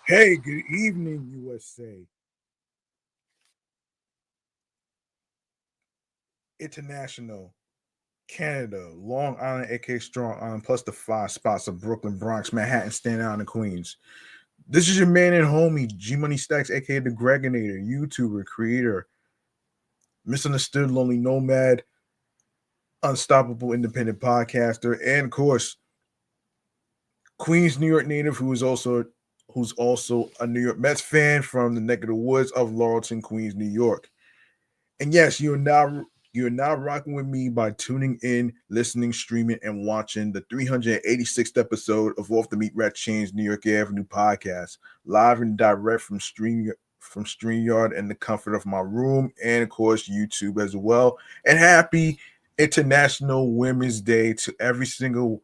Hey, good evening, USA. International, Canada, Long Island, aka Strong Island, plus the five spots of Brooklyn, Bronx, Manhattan, Staten Island, and Queens. This is your man and homie, G Money Stacks, aka the Gregonator, YouTuber, creator, misunderstood, lonely nomad, unstoppable independent podcaster, and of course, Queens, New York native who's also a New York Mets fan from the neck of the woods of Laurelton, Queens, New York. And yes, you're now rocking with me by tuning in, listening, streaming, and watching the 386th episode of Off the Meat Rat Chainz New York Avenue podcast, live and direct from StreamYard in the comfort of my room, and of course YouTube as well. And happy International Women's Day to every single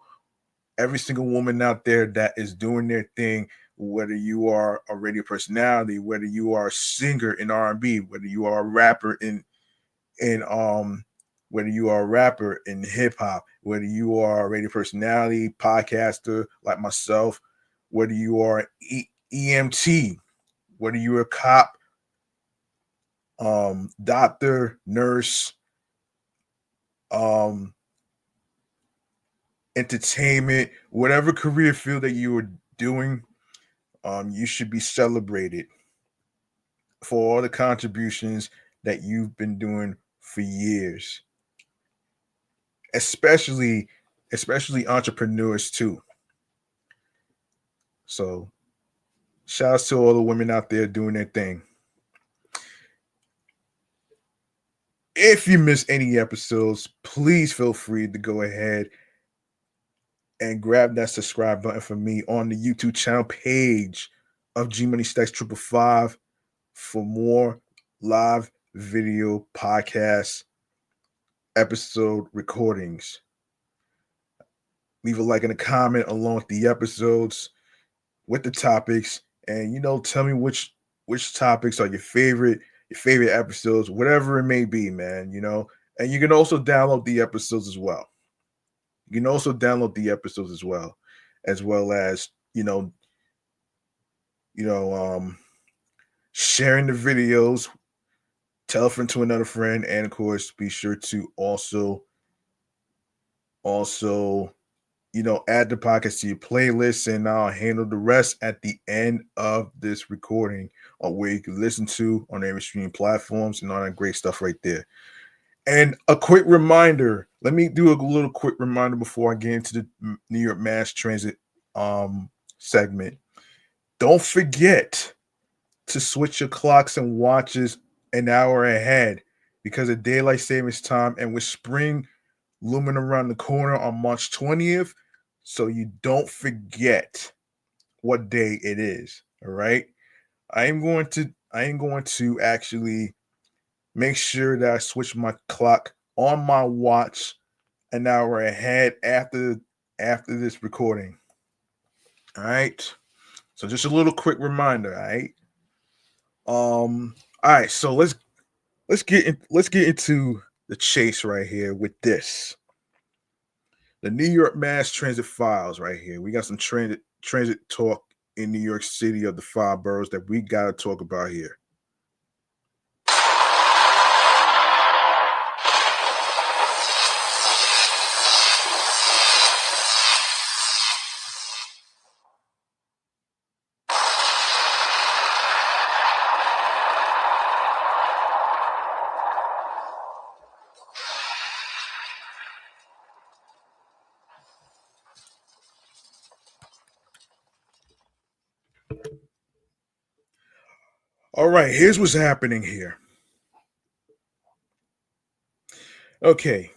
woman out there that is doing their thing, whether you are a radio personality, whether you are a singer in R&B, whether you are a rapper in whether you are a rapper in hip hop, whether you are a radio personality, podcaster like myself, whether you are EMT, whether you're a cop, doctor, nurse, um, entertainment, whatever career field that you are doing, you should be celebrated for all the contributions that you've been doing for years, especially especially entrepreneurs too. So shouts to all the women out there doing their thing. If you miss any episodes, please feel free to go ahead and grab that subscribe button for me on the YouTube channel page of G Money Stacks Triple Five for more live video podcast episode recordings. Leave a like and a comment along with the episodes, with the topics, and tell me which topics are your favorite episodes, whatever it may be, man. And you can also download the episodes as well. You can also download the episodes as well as you know sharing the videos, tell a friend to another friend, and of course be sure to also add the podcast to your playlist, and I'll handle the rest at the end of this recording on where you can listen to on every streaming platforms and all that great stuff right there. And a quick reminder, let me do a little quick reminder before I get into the New York Mass Transit segment. Don't forget to switch your clocks and watches an hour ahead because of daylight savings time and with spring looming around the corner on March 20th, so you don't forget what day it is. All right. I am going to actually make sure that I switch my clock on my watch an hour ahead after this recording. All right. So just a little quick reminder. All right. All right. So let's get into the chase right here with this. The New York Mass Transit Files right here. We got some transit talk in New York City of the five boroughs that we gotta talk about here. All right, here's what's happening here. Okay,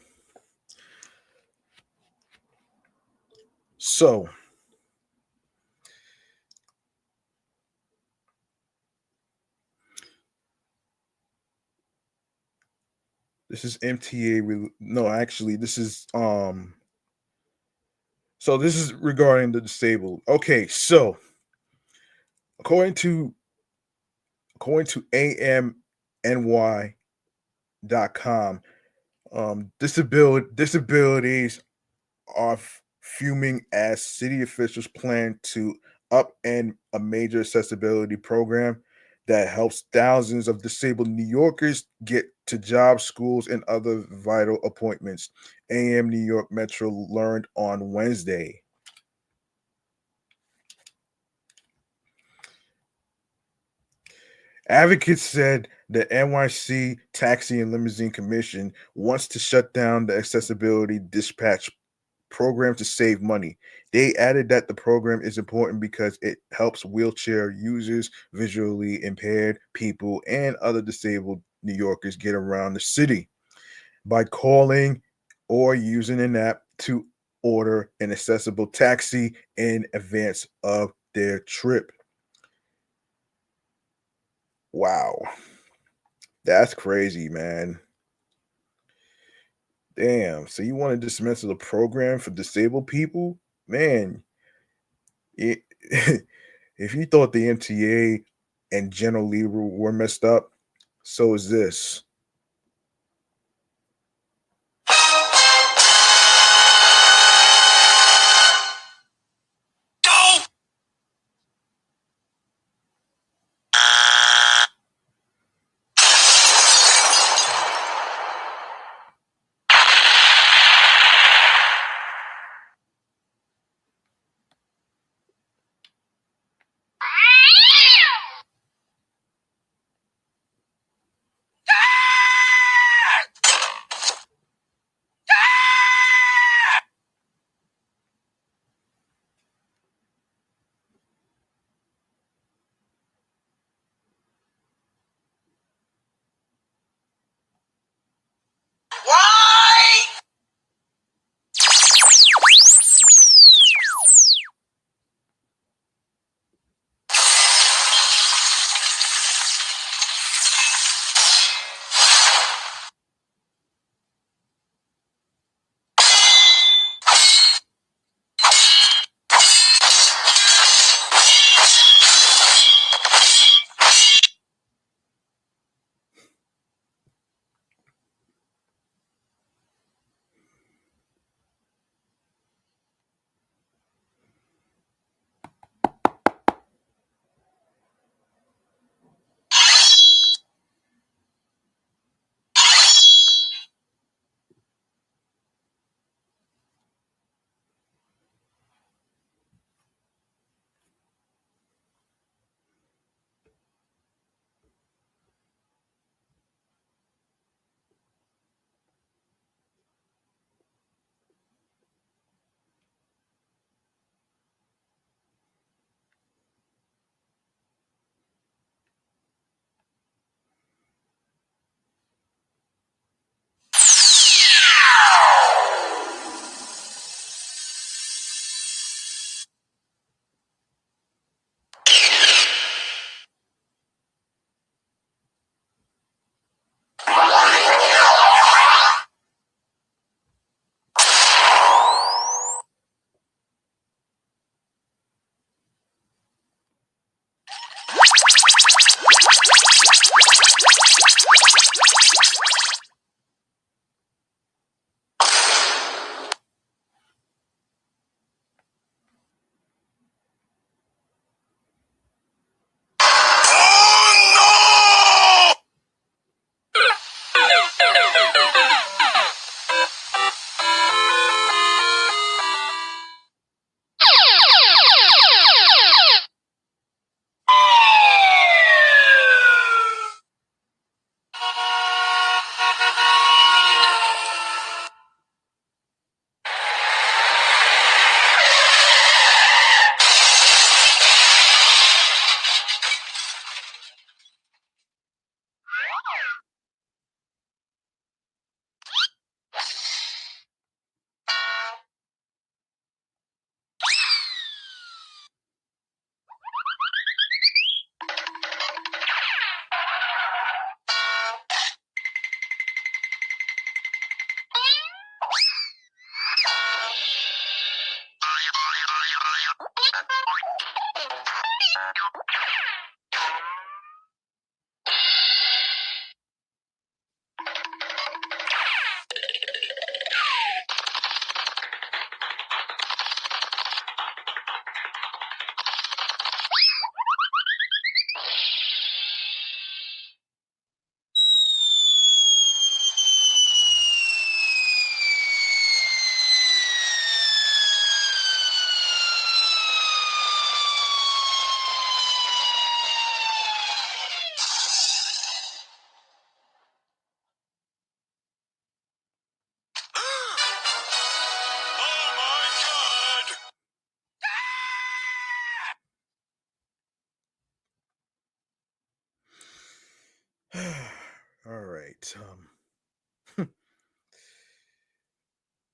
so this is MTA. No, actually, this is regarding the disabled. Okay, so according to amny.com, disabilities are fuming as city officials plan to up and a major accessibility program that helps thousands of disabled New Yorkers get to jobs, schools, and other vital appointments. AM New York Metro learned on Wednesday. Advocates said the NYC Taxi and Limousine Commission wants to shut down the accessibility dispatch program to save money. They added that the program is important because it helps wheelchair users, visually impaired people, and other disabled New Yorkers get around the city by calling or using an app to order an accessible taxi in advance of their trip. Wow, that's crazy, man. Damn. So you want to dismantle the program for disabled people? Man, it, if you thought the MTA and General Lee were messed up, so is this.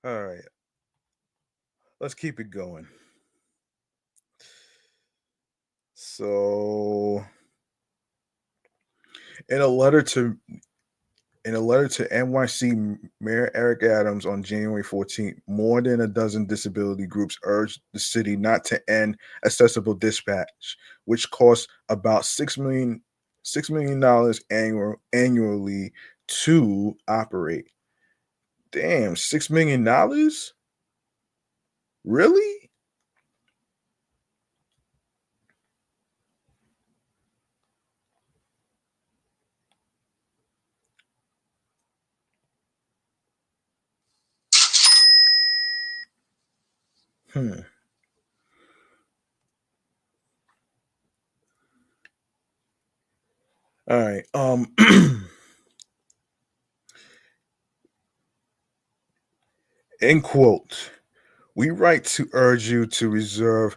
All right, let's keep it going. So, in a letter to NYC Mayor Eric Adams on January 14th, more than a dozen disability groups urged the city not to end accessible dispatch, which costs about $6 million annually to operate. Damn, $6 million? Really? Hmm. All right. End quote. We write to urge you to reverse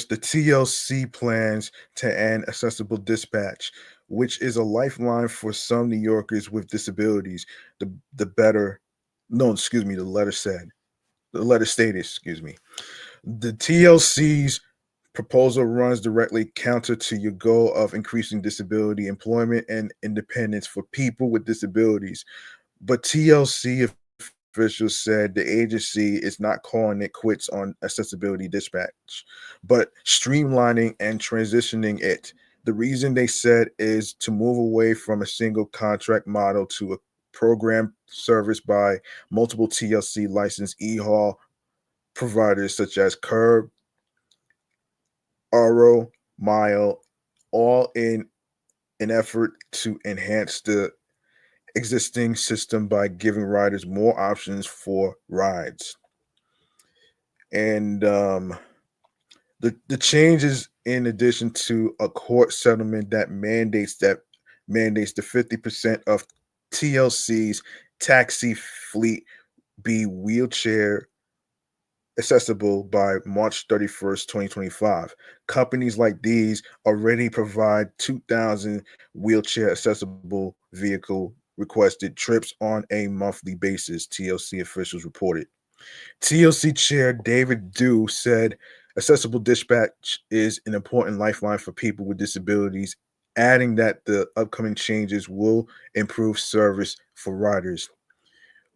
the TLC plans to end accessible dispatch, which is a lifeline for some New Yorkers with disabilities. The better, no, excuse me, the letter said. The letter stated, excuse me. The TLC's proposal runs directly counter to your goal of increasing disability employment and independence for people with disabilities. But TLC officials said the agency is not calling it quits on accessibility dispatch, but streamlining and transitioning it. The reason they said is to move away from a single contract model to a program serviced by multiple TLC licensed e-haul providers such as Curb, Aro, Mile, all in an effort to enhance the existing system by giving riders more options for rides. And the changes in addition to a court settlement that mandates the 50% of TLC's taxi fleet be wheelchair accessible by March 31st, 2025. Companies like these already provide 2,000 wheelchair accessible vehicle requested trips on a monthly basis, TLC officials reported. TLC chair David Dew said accessible dispatch is an important lifeline for people with disabilities, adding that the upcoming changes will improve service for riders.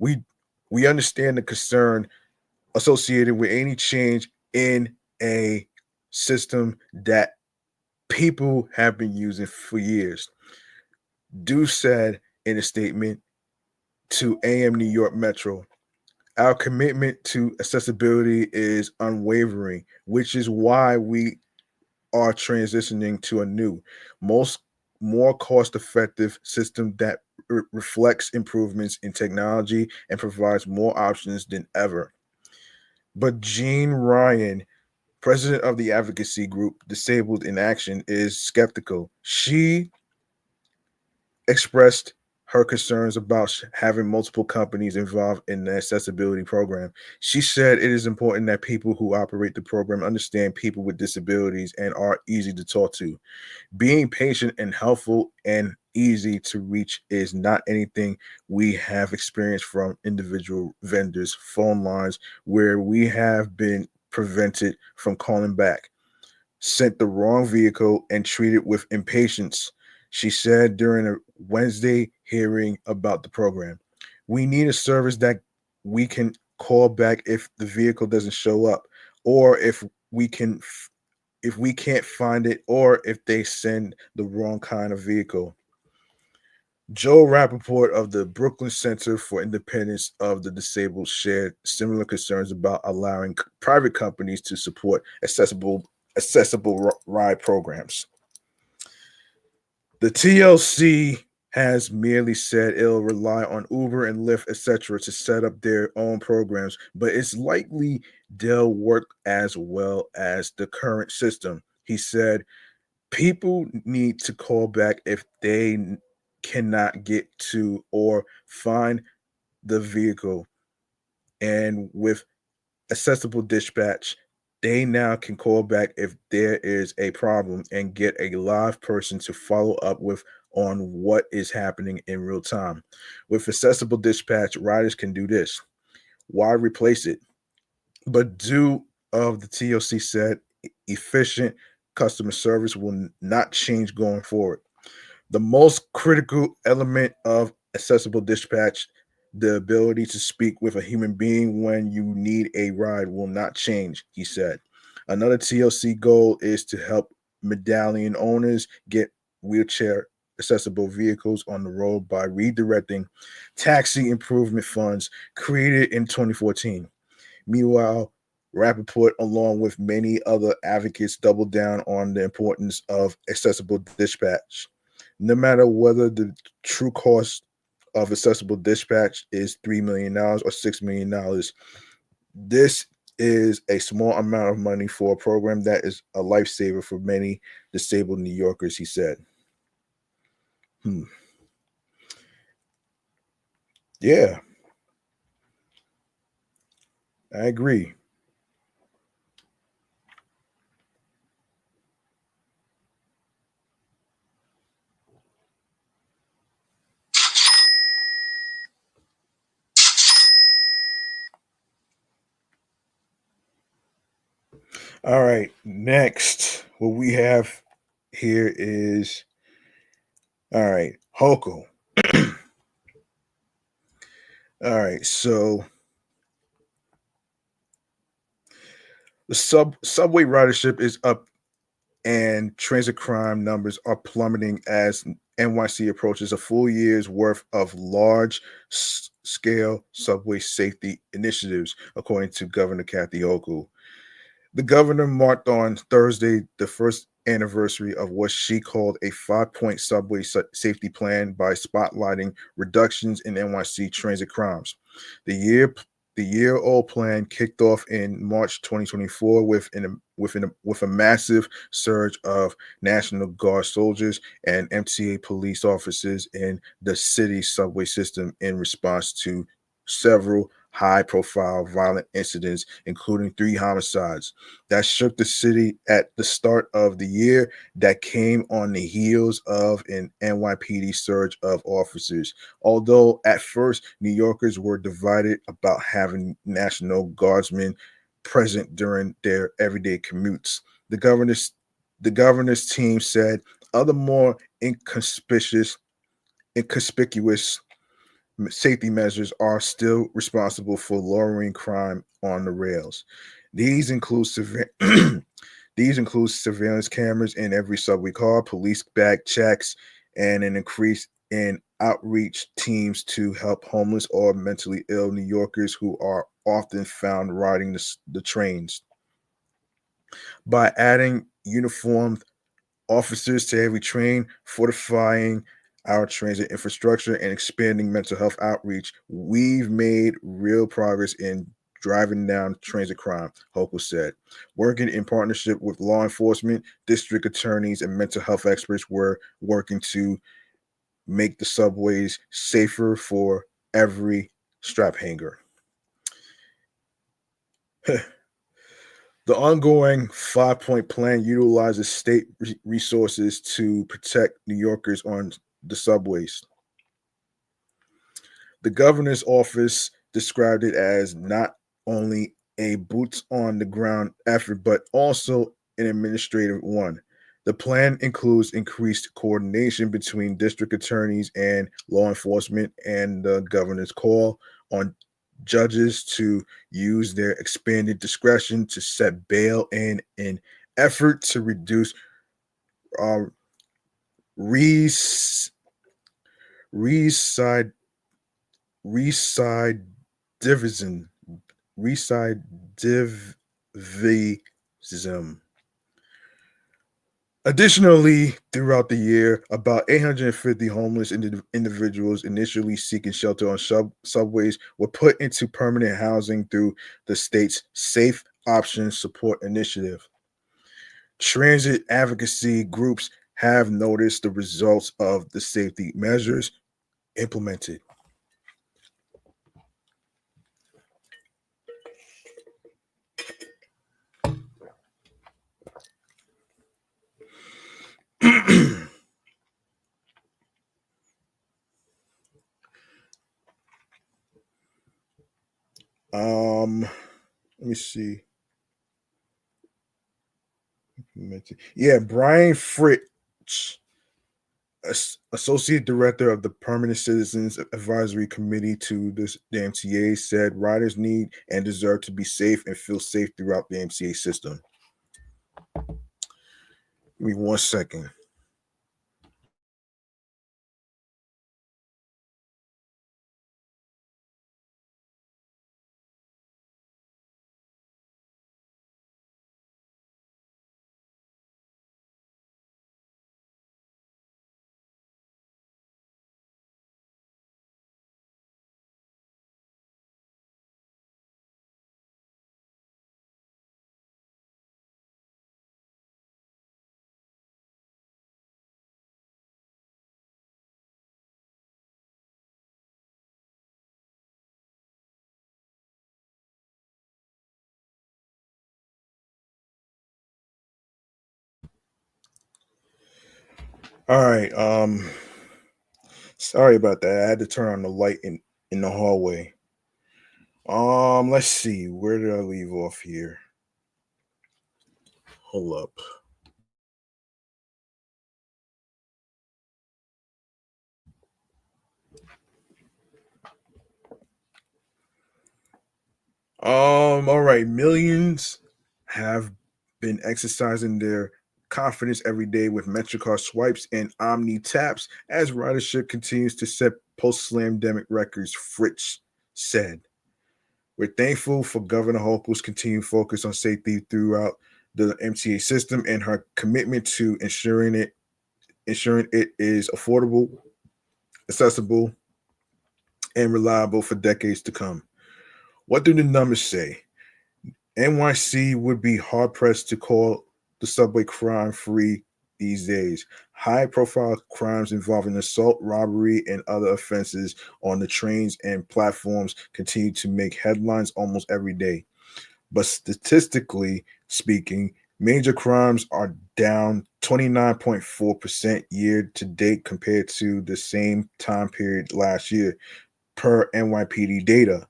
We we understand the concern associated with any change in a system that people have been using for years. Dew said in a statement to AM New York Metro, our commitment to accessibility is unwavering, which is why we are transitioning to a new, most more cost-effective system that reflects improvements in technology and provides more options than ever. But Jean Ryan, president of the advocacy group Disabled in Action, is skeptical. She expressed her concerns about having multiple companies involved in the accessibility program. She said it is important that people who operate the program understand people with disabilities and are easy to talk to. Being patient and helpful and easy to reach is not anything we have experienced from individual vendors' phone lines where we have been prevented from calling back, sent the wrong vehicle, and treated with impatience, she said during a Wednesday hearing about the program. We need a service that we can call back if the vehicle doesn't show up, or if we can't find it, or if they send the wrong kind of vehicle. Joe Rappaport of the Brooklyn Center for Independence of the Disabled shared similar concerns about allowing private companies to support accessible ride programs. The TLC has merely said it'll rely on Uber and Lyft, etc., to set up their own programs, but it's likely they'll work as well as the current system. He said, people need to call back if they cannot get to or find the vehicle. And with accessible dispatch, they now can call back if there is a problem and get a live person to follow up with on what is happening in real time. With accessible dispatch, riders can do this. why replace it? But due of the TLC said efficient customer service will not change going forward. The most critical element of accessible dispatch, the ability to speak with a human being when you need a ride, will not change, he said. Another TLC goal is to help medallion owners get wheelchair accessible vehicles on the road by redirecting taxi improvement funds created in 2014. Meanwhile, Rappaport, along with many other advocates, doubled down on the importance of accessible dispatch. No matter whether the true cost of accessible dispatch is $3 million or $6 million, this is a small amount of money for a program that is a lifesaver for many disabled New Yorkers, he said. Hmm. Yeah, I agree. All right, next, what we have here is all right, Hoko. All right, so the subway ridership is up and transit crime numbers are plummeting as NYC approaches a full year's worth of large scale subway safety initiatives, according to Governor Kathy Hochul. The governor marked on Thursday the first anniversary of what she called a 5-point subway safety plan by spotlighting reductions in NYC transit crimes. The year the year-old plan kicked off in March 2024 with a massive surge of National Guard soldiers and MTA police officers in the city's subway system in response to several high-profile violent incidents, including 3 homicides that shook the city at the start of the year, that came on the heels of an NYPD surge of officers. Although at first New Yorkers were divided about having National Guardsmen present during their everyday commutes, the governor's team said other more inconspicuous safety measures are still responsible for lowering crime on the rails. These include these include surveillance cameras in every subway car, police bag checks, and an increase in outreach teams to help homeless or mentally ill New Yorkers who are often found riding the trains. By adding uniformed officers to every train, fortifying our transit infrastructure, and expanding mental health outreach, we've made real progress in driving down transit crime, Hochul said. Working in partnership with law enforcement, district attorneys, and mental health experts, we're working to make the subways safer for every strap hanger. The ongoing 5-point plan utilizes state resources to protect New Yorkers on the subways. The governor's office described it as not only a boots on the ground effort, but also an administrative one. The plan includes increased coordination between district attorneys and law enforcement, and the governor's call on judges to use their expanded discretion to set bail in an effort to reduce uh, res- reside recidivism recidivism. Additionally, throughout the year, about 850 homeless individuals initially seeking shelter on subways were put into permanent housing through the state's Safe Options Support Initiative. Transit advocacy groups have noticed the results of the safety measures implemented. me see. Yeah, Brian Fritz, Associate Director of the Permanent Citizens Advisory Committee to the MTA, said riders need and deserve to be safe and feel safe throughout the MTA system. Give me 1 second. All right. Sorry about that. I had to turn on the light in the hallway. Let's see. Where did I leave off here? Hold up. All right. Millions have been exercising their confidence every day with MetroCard swipes and Omni taps as ridership continues to set post-slamdemic records, Fritz said. We're thankful for Governor Hochul's continued focus on safety throughout the MTA system and her commitment to ensuring it is affordable, accessible, and reliable for decades to come. What do the numbers say? NYC would be hard pressed to call the subway crime free these days. High profile crimes involving assault, robbery, and other offenses on the trains and platforms continue to make headlines almost every day. But statistically speaking, major crimes are down 29.4% year to date compared to the same time period last year, per NYPD data.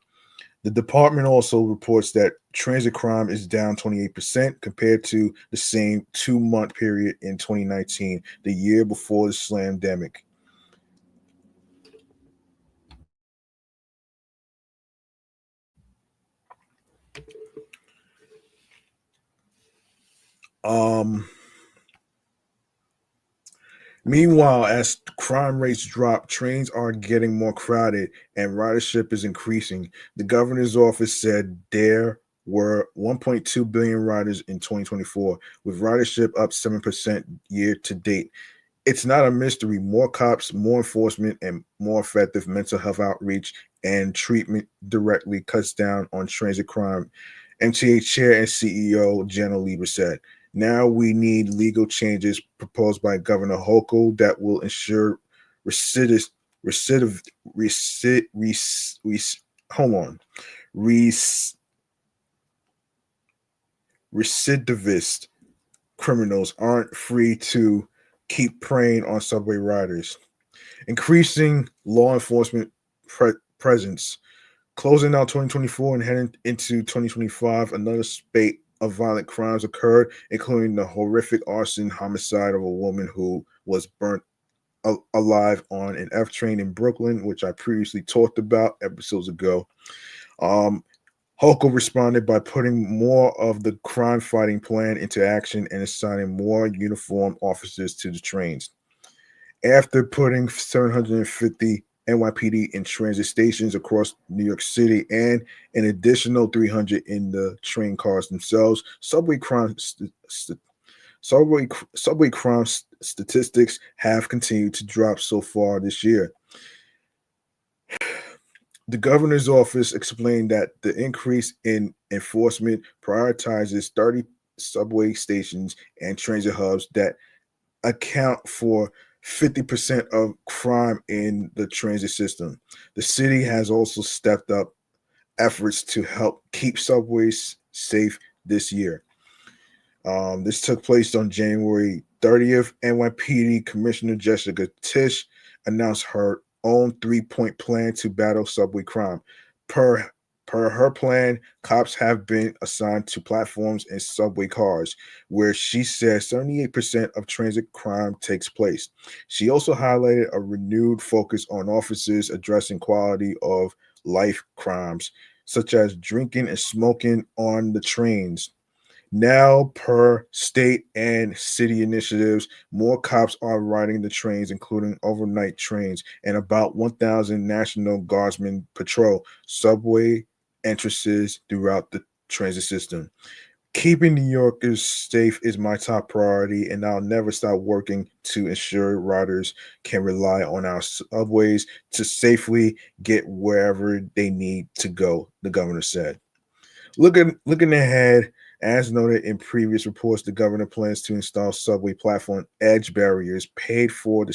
The department also reports that transit crime is down 28% compared to the same 2 month period in 2019, the year before the slamdemic. Um, Meanwhile, as crime rates drop, trains are getting more crowded and ridership is increasing. The governor's office said there were 1.2 billion riders in 2024, with ridership up 7% year to date. It's not a mystery. More cops, more enforcement, and more effective mental health outreach and treatment directly cuts down on transit crime. MTA Chair and CEO Jenna Lieber said. Now we need legal changes proposed by Governor Hochul that will ensure recidivist, recidiv, recid, hold on, Rec- recidivist criminals aren't free to keep preying on subway riders. Increasing law enforcement presence. Closing out 2024 and heading into 2025, another spate of violent crimes occurred, including the horrific arson homicide of a woman who was burnt alive on an F train in Brooklyn, which I previously talked about episodes ago. Hochul responded by putting more of the crime fighting plan into action and assigning more uniformed officers to the trains. After putting 750 NYPD in transit stations across New York City and an additional 300 in the train cars themselves, subway crime statistics have continued to drop so far this year. The governor's office explained that the increase in enforcement prioritizes 30 subway stations and transit hubs that account for 50% of crime in the transit system. The city has also stepped up efforts to help keep subways safe this year. This took place on January 30th. NYPD Commissioner Jessica Tisch announced her own 3-point plan to battle subway crime. Per Per her plan, cops have been assigned to platforms and subway cars, where she says 78% of transit crime takes place. She also highlighted a renewed focus on officers addressing quality of life crimes, such as drinking and smoking on the trains. Now, per state and city initiatives, more cops are riding the trains, including overnight trains, and about 1,000 National Guardsmen patrol subway entrances throughout the transit system. Keeping New Yorkers safe is my top priority, and I'll never stop working to ensure riders can rely on our subways to safely get wherever they need to go, the governor said. Looking ahead, as noted in previous reports, the governor plans to install subway platform edge barriers paid for by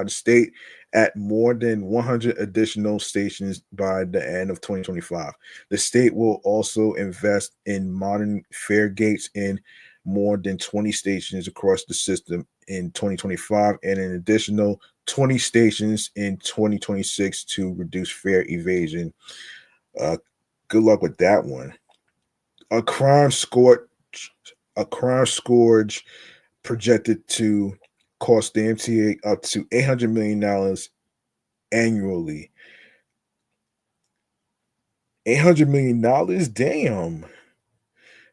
the state at more than 100 additional stations by the end of 2025. The state will also invest in modern fare gates in more than 20 stations across the system in 2025 and an additional 20 stations in 2026 to reduce fare evasion. Uh, Good luck with that one. A crime scored a crime scourge projected to cost the MTA up to $800 million annually. $800 million? Damn.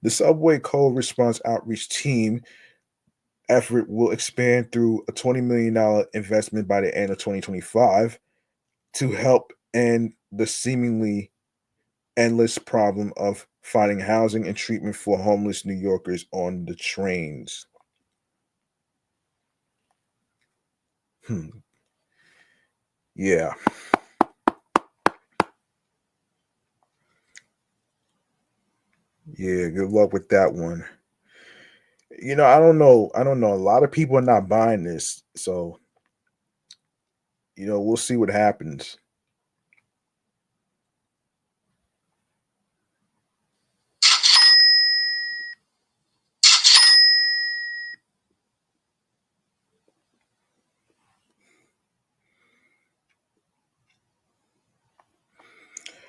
The Subway Code Response Outreach Team effort will expand through a $20 million investment by the end of 2025 to help end the seemingly endless problem of finding housing and treatment for homeless New Yorkers on the trains. Hmm. Yeah. Yeah. Good luck with that one. I don't know. I don't know. A lot of people are not buying this. So, we'll see what happens.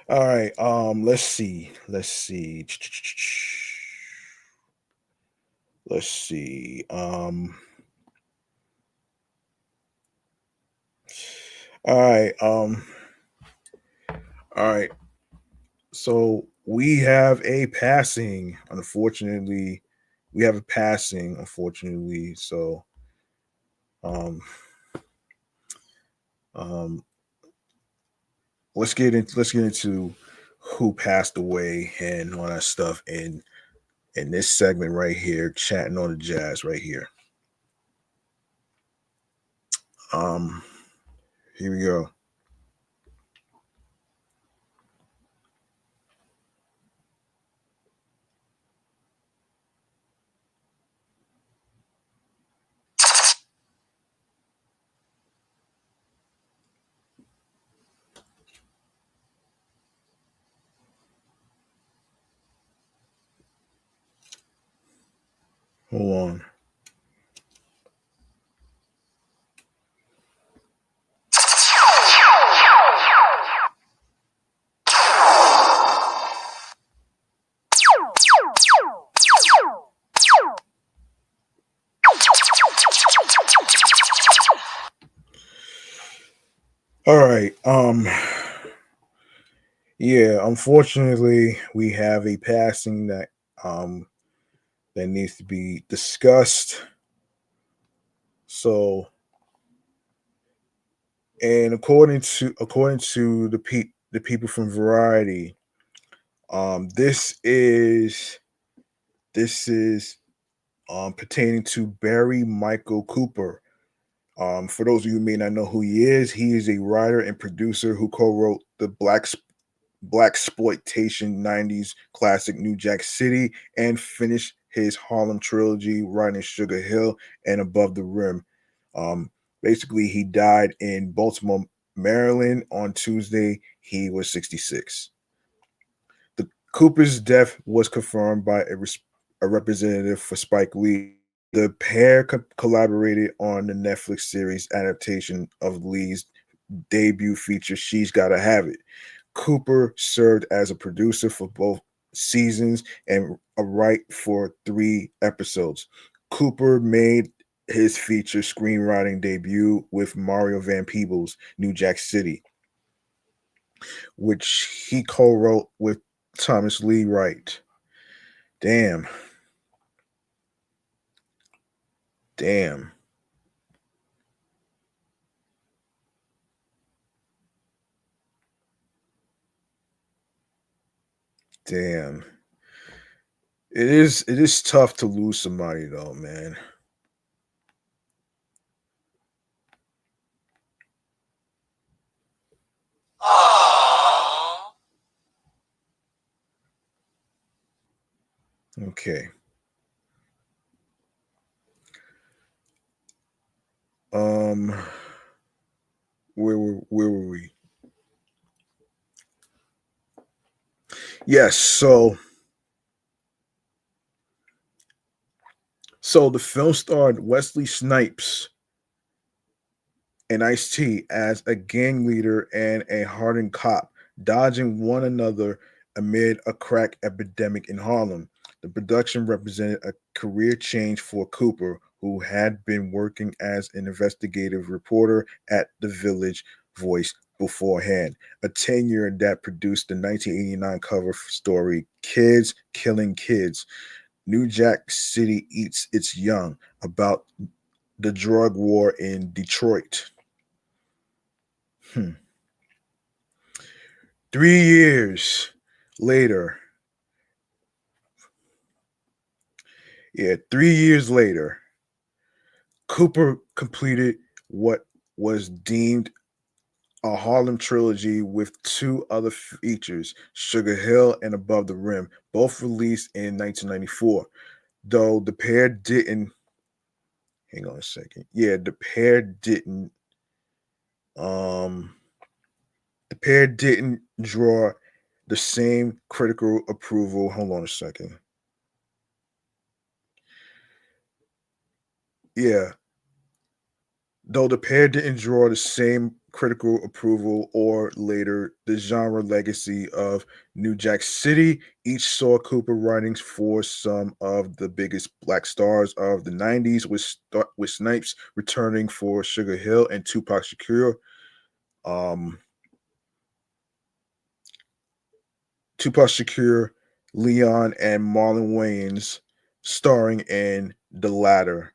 All right. Let's see. Let's see. Let's see. All right. All right. So we have a passing. Unfortunately, we have a passing. Unfortunately, so um, um, let's get into who passed away and all that stuff in this segment right here, chatting on the jazz right here. Um, Here we go. Hold on. All right. Yeah, unfortunately, we have a passing um that needs to be discussed. So, and according to the people from Variety, this is pertaining to Barry Michael Cooper. For those of you who may not know who he is a writer and producer who co-wrote the black exploitation '90s classic New Jack City and finished his Harlem trilogy, writing Sugar Hill and Above the Rim. Um, Basically, he died in Baltimore, Maryland on Tuesday. He was 66. The Cooper's death was confirmed by a representative for Spike Lee. The pair collaborated on the Netflix series adaptation of Lee's debut feature, She's Gotta Have It. Cooper served as a producer for both seasons and a write for 3 episodes. Cooper made his feature screenwriting debut with Mario Van Peebles' New Jack City, which he co-wrote with Thomas Lee Wright. Damn. Damn. Damn. It is tough to lose somebody though, man. Okay. Um where were we? Yes, so the film starred Wesley Snipes and Ice-T as a gang leader and a hardened cop, dodging one another amid a crack epidemic in Harlem. The production represented a career change for Cooper, who had been working as an investigative reporter at the Village Voice beforehand, a tenure that produced the 1989 cover story Kids Killing Kids. New Jack City Eats Its Young, about the drug war in Detroit. Hmm. 3 years later, yeah, 3 years later, Cooper completed what was deemed a Harlem trilogy with 2 other features, Sugar Hill and Above the Rim, both released in 1994. Though the pair didn't, hang on a second. Yeah, um the pair didn't draw the same critical approval. Hold on a second. Yeah, though the pair didn't draw the same critical approval or later the genre legacy of New Jack City, each saw Cooper writings for some of the biggest black stars of the 90s, with Snipes returning for Sugar Hill and Tupac Shakur. Um, Tupac Shakur, Leon, and Marlon Wayans starring in the latter.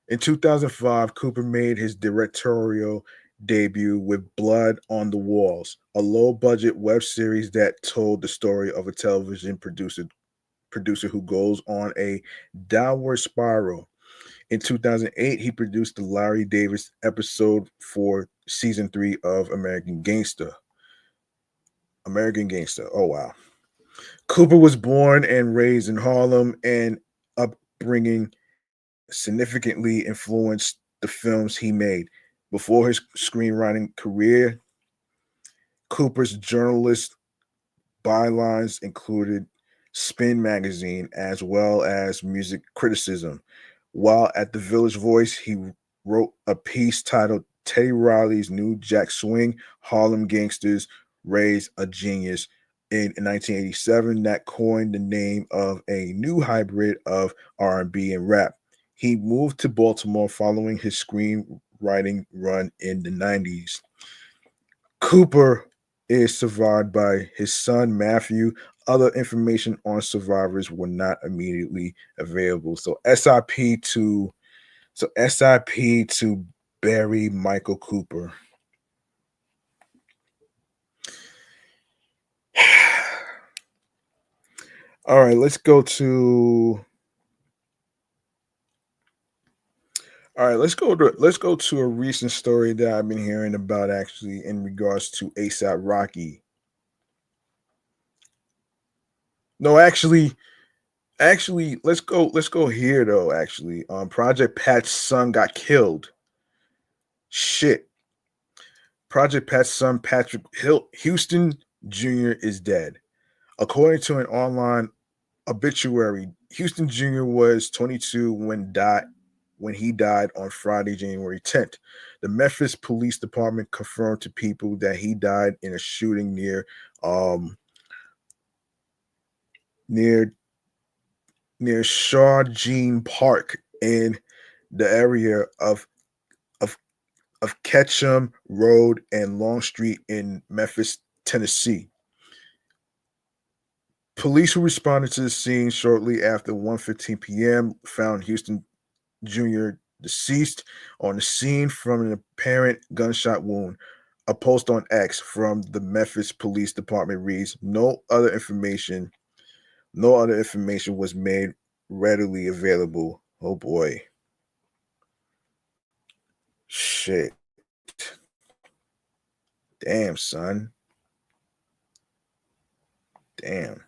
In 2005, Cooper made his directorial debut with Blood on the Walls, a low budget web series that told the story of a television producer who goes on a downward spiral. In 2008, he produced the Larry Davis episode for season 3 of American Gangster. American Gangster. Oh, wow. Cooper was born and raised in Harlem, and upbringing significantly influenced the films he made. Before his screenwriting career, Cooper's journalist bylines included Spin magazine as well as music criticism. While at the Village Voice, he wrote a piece titled Teddy Riley's New Jack Swing, Harlem Gangsters Raise a Genius in 1987 that coined the name of a new hybrid of R&B and rap. He moved to Baltimore following his screenwriting run in the 90s. Cooper is survived by his son Matthew. Other information on survivors were not immediately available. SIP to Barry Michael Cooper. All right, let's go to a recent story that I've been hearing about actually in regards to ASAP Rocky. No, actually, let's go here though. Actually, Project Pat's son got killed. Shit, Project Pat's son Patrick Houston Jr. is dead. According to an online obituary, Houston Jr. was 22 when died. when he died on Friday, January 10th. The Memphis Police Department confirmed to people that he died in a shooting near near Shaw Jean Park in the area of of Ketchum Road and Long Street in Memphis, Tennessee. Police who responded to the scene shortly after 1:15 p.m. found Houston Jr. deceased on the scene from an apparent gunshot wound. A post on X from the Memphis Police Department reads, no other information was made readily available. Oh boy. Shit. Damn, son. Damn.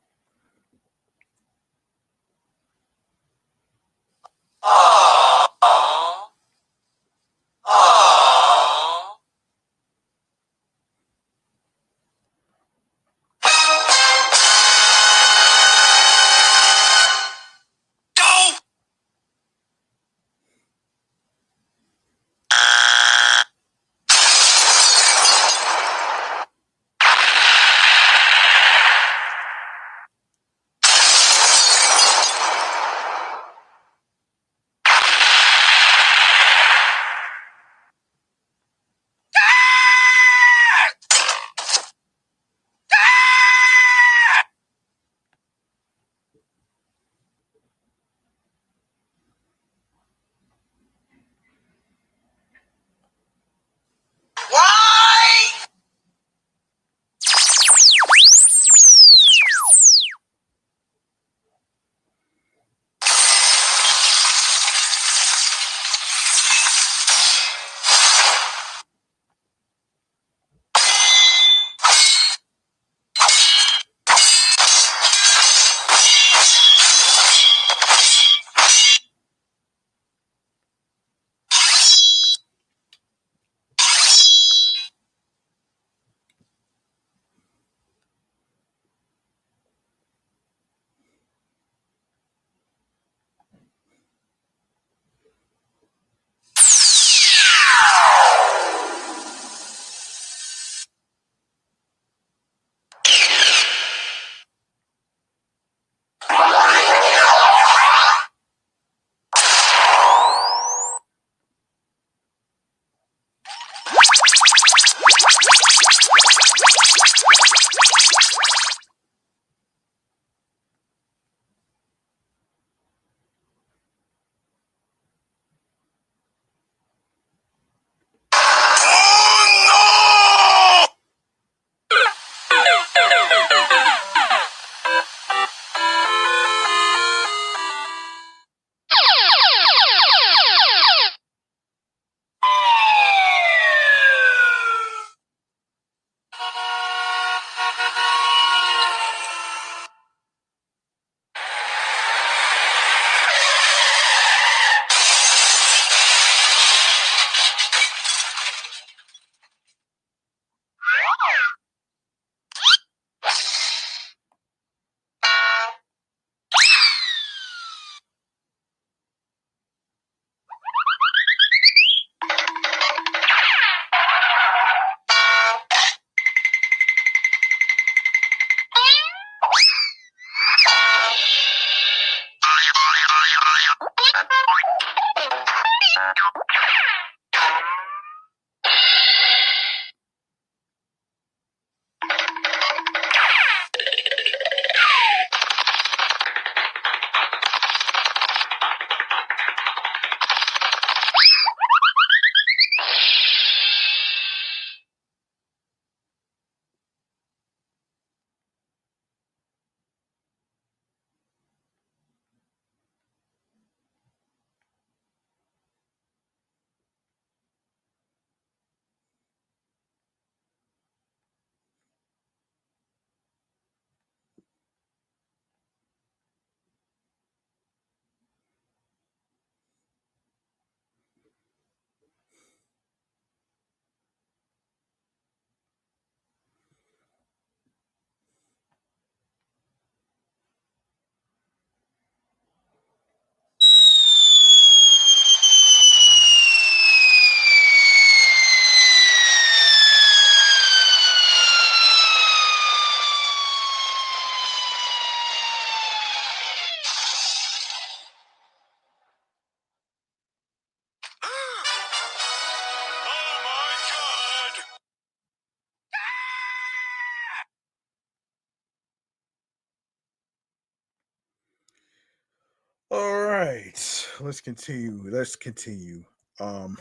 All right, let's continue. Let's continue. Um,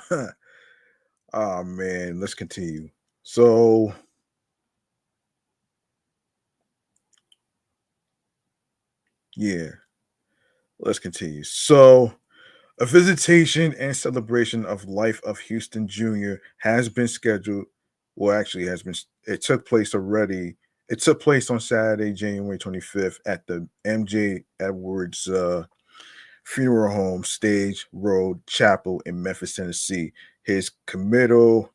oh man, let's continue. So yeah, let's continue. So a visitation and celebration of life of Houston Jr. has been scheduled. Well, actually, has been. It took place already. It took place on Saturday, January 25th, at the MJ Edwards Funeral Home, Stage Road Chapel in Memphis, Tennessee. His committal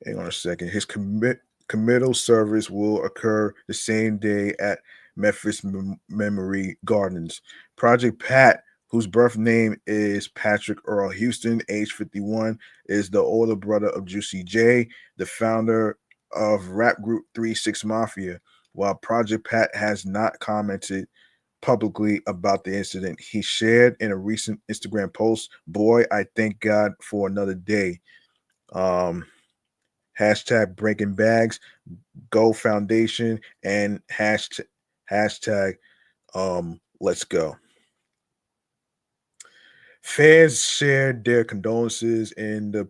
Hang on a second. His committal service will occur the same day at Memphis Memory Gardens. Project Pat, whose birth name is Patrick Earl Houston, age 51, is the older brother of Juicy J, the founder of rap group 3 6 Mafia. While Project Pat has not commented publicly about the incident, he shared in a recent Instagram post, "Boy, I thank God for another day." Um, hashtag breaking bags, go foundation, and hashtag let's go. Fans shared their condolences in the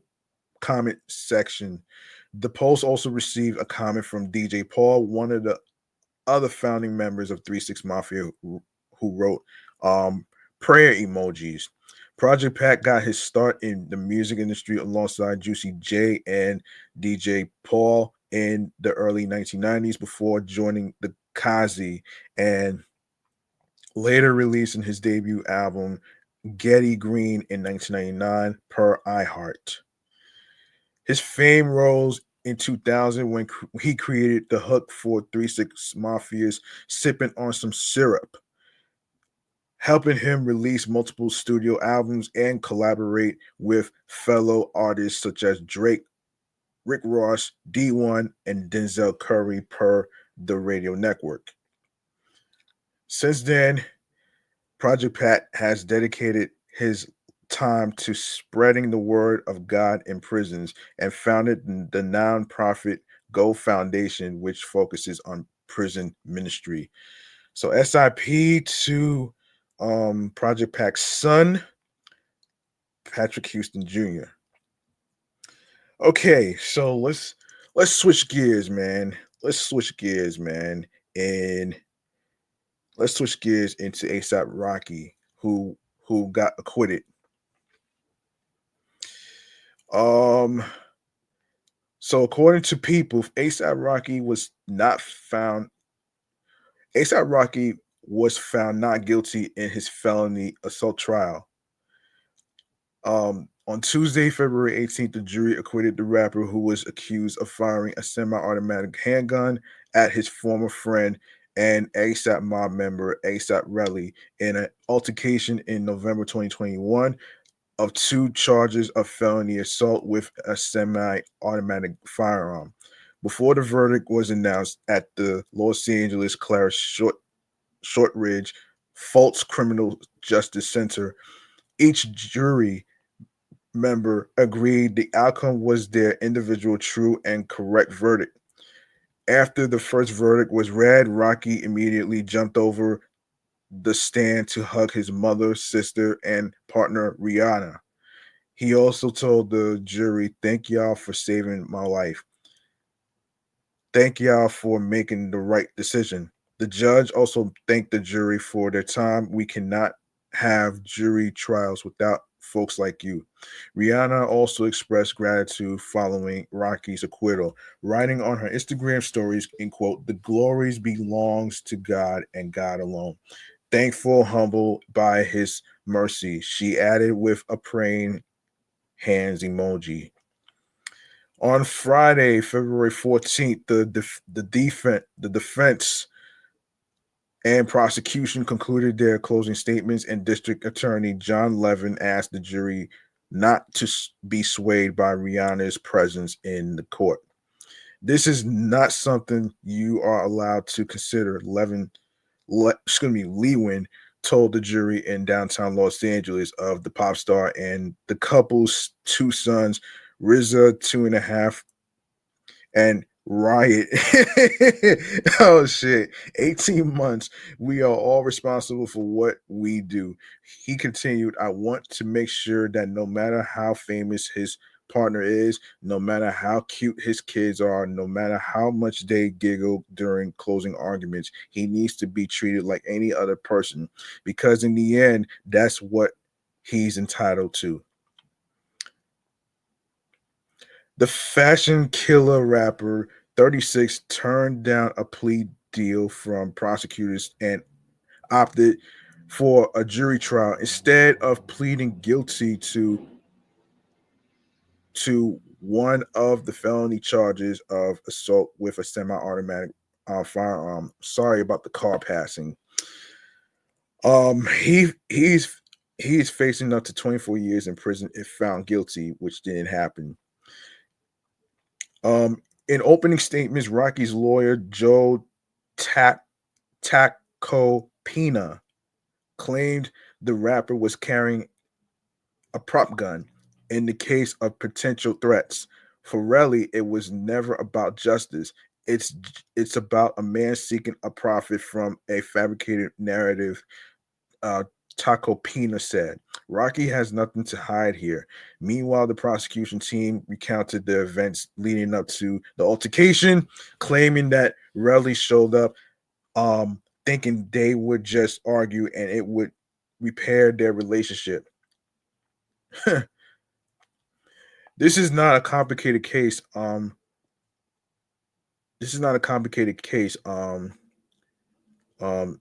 comment section. The post also received a comment from DJ Paul, one of the other founding members of 3 6 Mafia, who wrote prayer emojis. Project Pat got his start in the music industry alongside Juicy J and DJ Paul in the early 1990s before joining the Kazi and later releasing his debut album Getty Green in 1999 per iHeart. His fame rose in 2000 when he created the hook for 3 6 Mafia's Sipping on Some Syrup, helping him release multiple studio albums and collaborate with fellow artists such as Drake, Rick Ross, D1, and Denzel Curry per the radio network. Since then, Project Pat has dedicated his time to spreading the word of God in prisons and founded the nonprofit Go Foundation, which focuses on prison ministry. So SIP to Project Pat's son, Patrick Houston Jr. Okay, so let's switch gears, man. Let's switch gears, man, and let's switch gears into ASAP Rocky, who got acquitted. Um, so according to People, ASAP Rocky was not found. ASAP Rocky was found not guilty in his felony assault trial. On Tuesday, February 18th, the jury acquitted the rapper who was accused of firing a semi-automatic handgun at his former friend and ASAP mob member ASAP Relly in an altercation in November 2021 of 2 charges of felony assault with a semi-automatic firearm. Before the verdict was announced at the Los Angeles Clara Shortridge Fultz Criminal Justice Center, each jury member agreed the outcome was their individual true and correct verdict. After the first verdict was read, Rocky immediately jumped over the stand to hug his mother, sister, and partner Rihanna. He also told the jury, "Thank y'all for saving my life. Thank y'all for making the right decision." The judge also thanked the jury for their time. "We cannot have jury trials without folks like you." Rihanna also expressed gratitude following Rocky's acquittal, writing on her Instagram stories, in quote, "The glories belongs to God and God alone. Thankful, humbled by his mercy." She added with a praying hands emoji. On Friday, February 14th, the defense and prosecution concluded their closing statements, and District Attorney John Levin asked the jury not to be swayed by Rihanna's presence in the court. "This is not something you are allowed to consider," Lewin told the jury in downtown Los Angeles of the pop star and the couple's 2 sons, RZA, 2.5, and Riot. Oh shit. 18 months. We are all responsible for what we do. He continued, I want to make sure that no matter how famous his partner is, no matter how cute his kids are, no matter how much they giggle during closing arguments, he needs to be treated like any other person because in the end, that's what he's entitled to. The fashion killer rapper 36 turned down a plea deal from prosecutors and opted for a jury trial instead of pleading guilty to one of the felony charges of assault with a semi-automatic firearm. Sorry about the car passing. He's facing up to 24 years in prison if found guilty, which didn't happen. In opening statements, Rocky's lawyer Joe Ta- Tacopina claimed the rapper was carrying a prop gun in the case of potential threats. For Relly, it was never about justice. It's about a man seeking a profit from a fabricated narrative. Uh, Tacopina said, Rocky has nothing to hide here. Meanwhile, the prosecution team recounted the events leading up to the altercation, claiming that Relly showed up thinking they would just argue and it would repair their relationship. This is not a complicated case. This is not a complicated case. Um, um,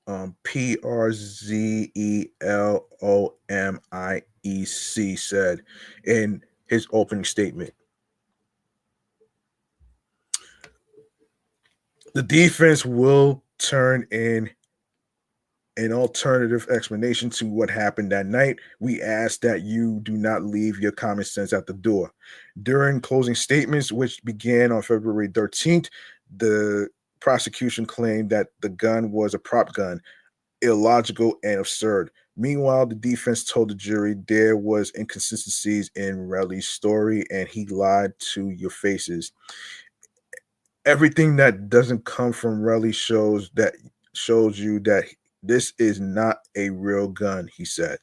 Przeleomiec said in his opening statement. The defense will turn in an alternative explanation to what happened that night. We ask that you do not leave your common sense at the door. During closing statements, which began on February 13th, the prosecution claimed that the gun was a prop gun, illogical and absurd. Meanwhile, the defense told the jury there was inconsistencies in Relly's story and he lied to your faces. Everything that doesn't come from Relly shows you that this is not a real gun, he said.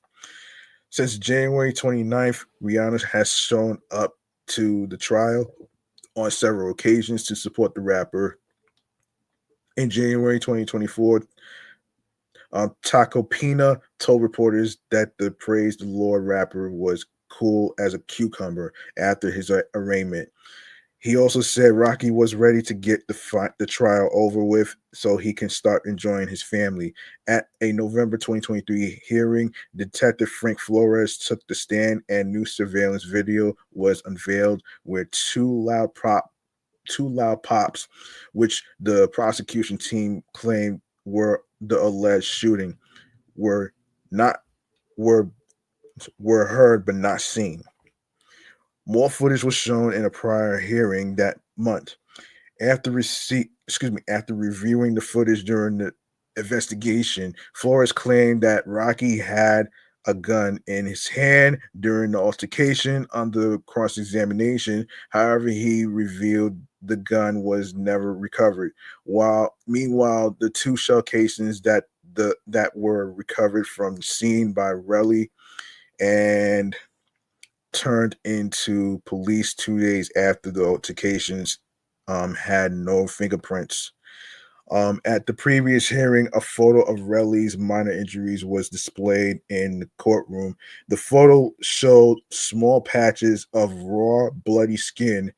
Since January 29th, Rihanna has shown up to the trial on several occasions to support the rapper. In January 2024, Tacopina told reporters that the Praise the Lord rapper was cool as a cucumber after his arraignment. He also said Rocky was ready to get the trial over with so he can start enjoying his family. At a November 2023 hearing, Detective Frank Flores took the stand and new surveillance video was unveiled where two loud pops, which the prosecution team claimed were the alleged shooting, were not were were heard but not seen. More footage was shown in a prior hearing that month. After reviewing the footage during the investigation, Flores claimed that Rocky had a gun in his hand during the altercation. Under cross-examination, however, he revealed the gun was never recovered. Meanwhile, the two shell casings that were recovered from the scene by Relly and turned into police 2 days after the altercations had no fingerprints. At the previous hearing, a photo of Relly's minor injuries was displayed in the courtroom. The photo showed small patches of raw, bloody skin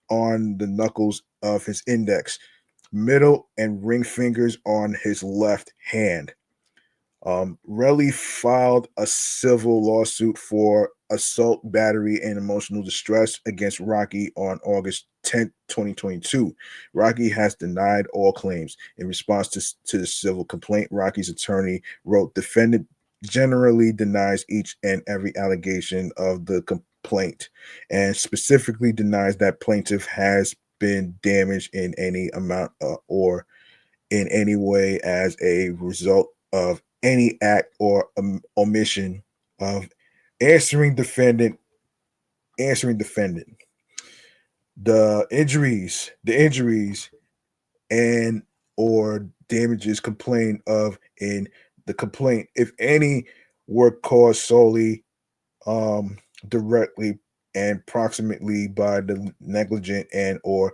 on the knuckles of his index, middle, and ring fingers on his left hand. Relly filed a civil lawsuit for assault, battery, and emotional distress against Rocky on August 10th, 2022. Rocky has denied all claims. In response to the civil complaint, Rocky's attorney wrote, defendant generally denies each and every allegation of the complaint and specifically denies that plaintiff has been damaged in any amount or in any way as a result of any act or omission of answering defendant answering defendant. The injuries and or damages complained of in the complaint, if any, were caused solely, directly and proximately by the negligent and or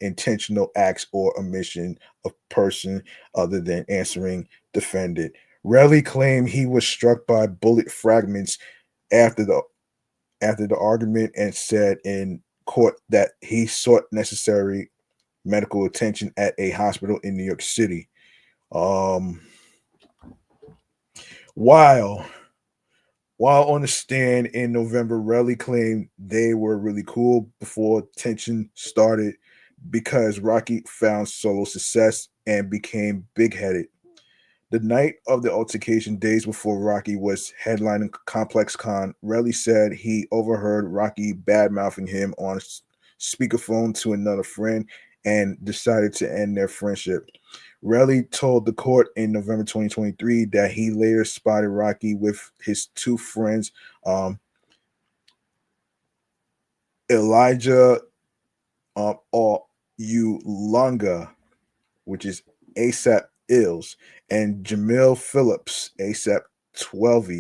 intentional acts or omission of person other than answering defendant. Relly claimed he was struck by bullet fragments after the argument and said in court that he sought necessary medical attention at a hospital in New York City. Um, while while on the stand in November, Relly claimed they were really cool before tension started because Rocky found solo success and became big headed. The night of the altercation, days before Rocky was headlining Complex Con, Relly said he overheard Rocky bad mouthing him on speakerphone to another friend and decided to end their friendship. Relly told the court in November 2023 that he later spotted Rocky with his two friends, Elijah or Ulanga, which is ASAP Ills, and Jamil Phillips, ASAP 12,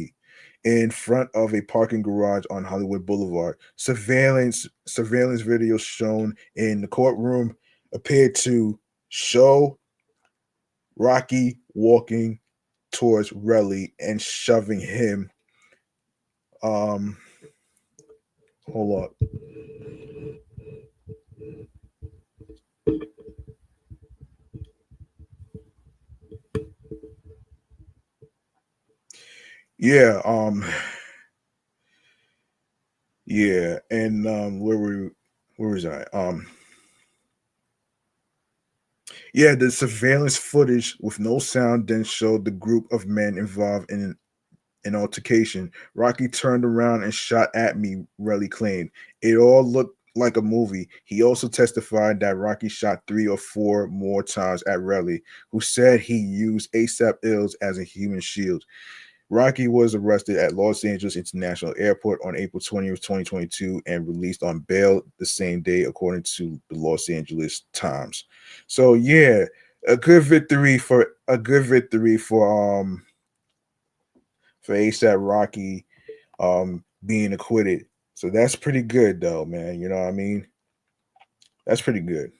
in front of a parking garage on Hollywood Boulevard. Surveillance video shown in the courtroom appeared to show Rocky walking towards Relly and shoving him. Um, hold up. Yeah, yeah, and where was I? Yeah, the surveillance footage with no sound then showed the group of men involved in an altercation. Rocky turned around and shot at me, Relly claimed. It all looked like a movie. He also testified that Rocky shot 3 or 4 more times at Relly, who said he used ASAP Ills as a human shield. Rocky was arrested at Los Angeles International Airport on April 20th, 2022, and released on bail the same day, according to the Los Angeles Times. So yeah, a good victory for ASAP Rocky being acquitted. So that's pretty good though, man. You know what I mean? That's pretty good.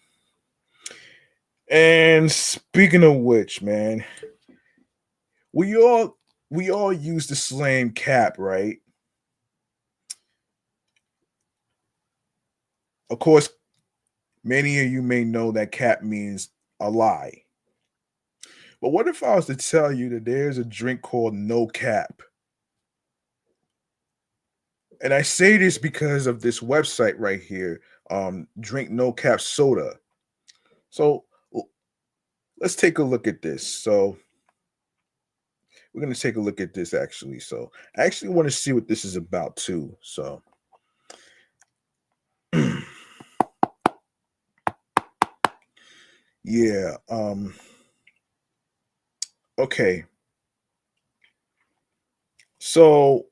And speaking of which, man, we all we all use the slang cap, right? Of course, many of you may know that cap means a lie. But what if I was to tell you that there's a drink called no cap? And I say this because of this website right here, Drink No Cap Soda. So let's take a look at this. So we're going to take a look at this actually. So I actually want to see what this is about too. So yeah, okay. So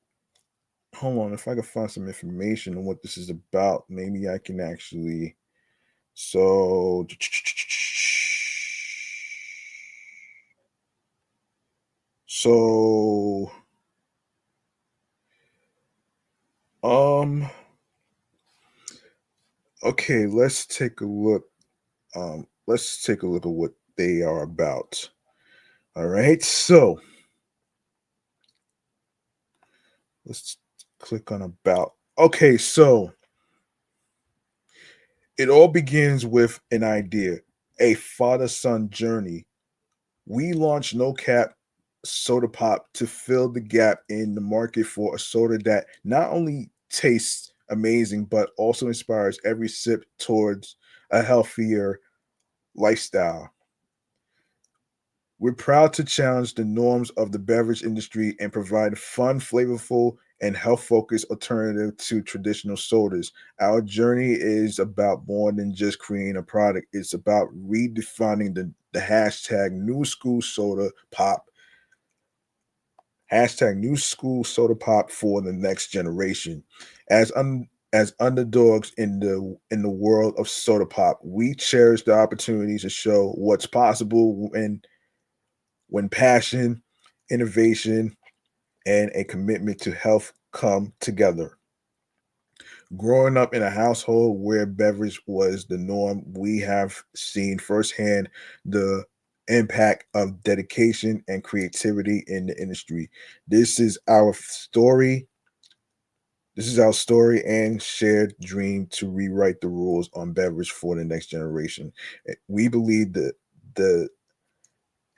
hold on, if I can find some information on what this is about, maybe I can actually. So, so, um, okay, let's take a look. Let's take a look at what they are about. All right, so let's click on about. Okay, so it all begins with an idea, a father-son journey. We launched No Cap Soda Pop to fill the gap in the market for a soda that not only tastes amazing but also inspires every sip towards a healthier lifestyle. We're proud to challenge the norms of the beverage industry and provide a fun, flavorful, and health focused alternative to traditional sodas. Our journey is about more than just creating a product, it's about redefining the hashtag new school soda pop, hashtag new school soda pop for the next generation. As underdogs in the world of soda pop, we cherish the opportunities to show what's possible when passion, innovation, and a commitment to health come together. Growing up in a household where beverage was the norm, we have seen firsthand the impact of dedication and creativity in the industry. This is our story. This is our story and shared dream to rewrite the rules on beverage for the next generation. We believe that the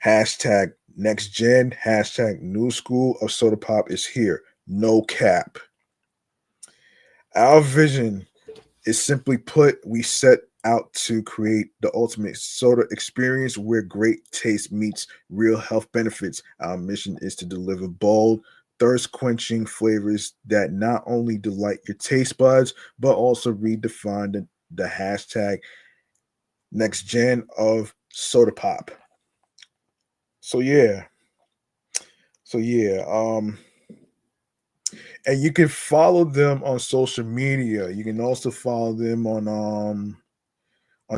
hashtag next gen, hashtag new school of soda pop is here. No cap. Our vision is simply put, we set out to create the ultimate soda experience where great taste meets real health benefits. Our mission is to deliver bold, thirst quenching flavors that not only delight your taste buds, but also redefine the hashtag next gen of soda pop. So yeah. So yeah. And you can follow them on social media. You can also follow them on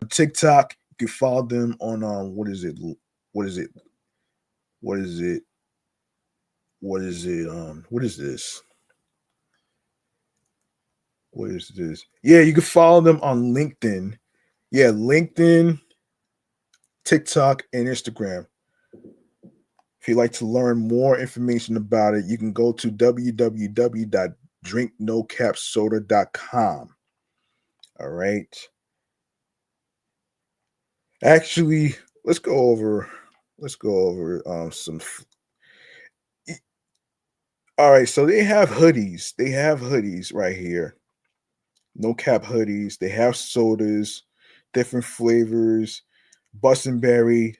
TikTok. You can follow them on what is it? What is it? What is it? What is it? What is this? What is this? Yeah, you can follow them on LinkedIn. Yeah, LinkedIn, TikTok, and Instagram. If you'd like to learn more information about it, you can go to www.drinknocapsoda.com. All right. Actually, let's go over some. All right, so they have hoodies. They have hoodies right here. No cap hoodies. They have sodas, different flavors, bussenberry,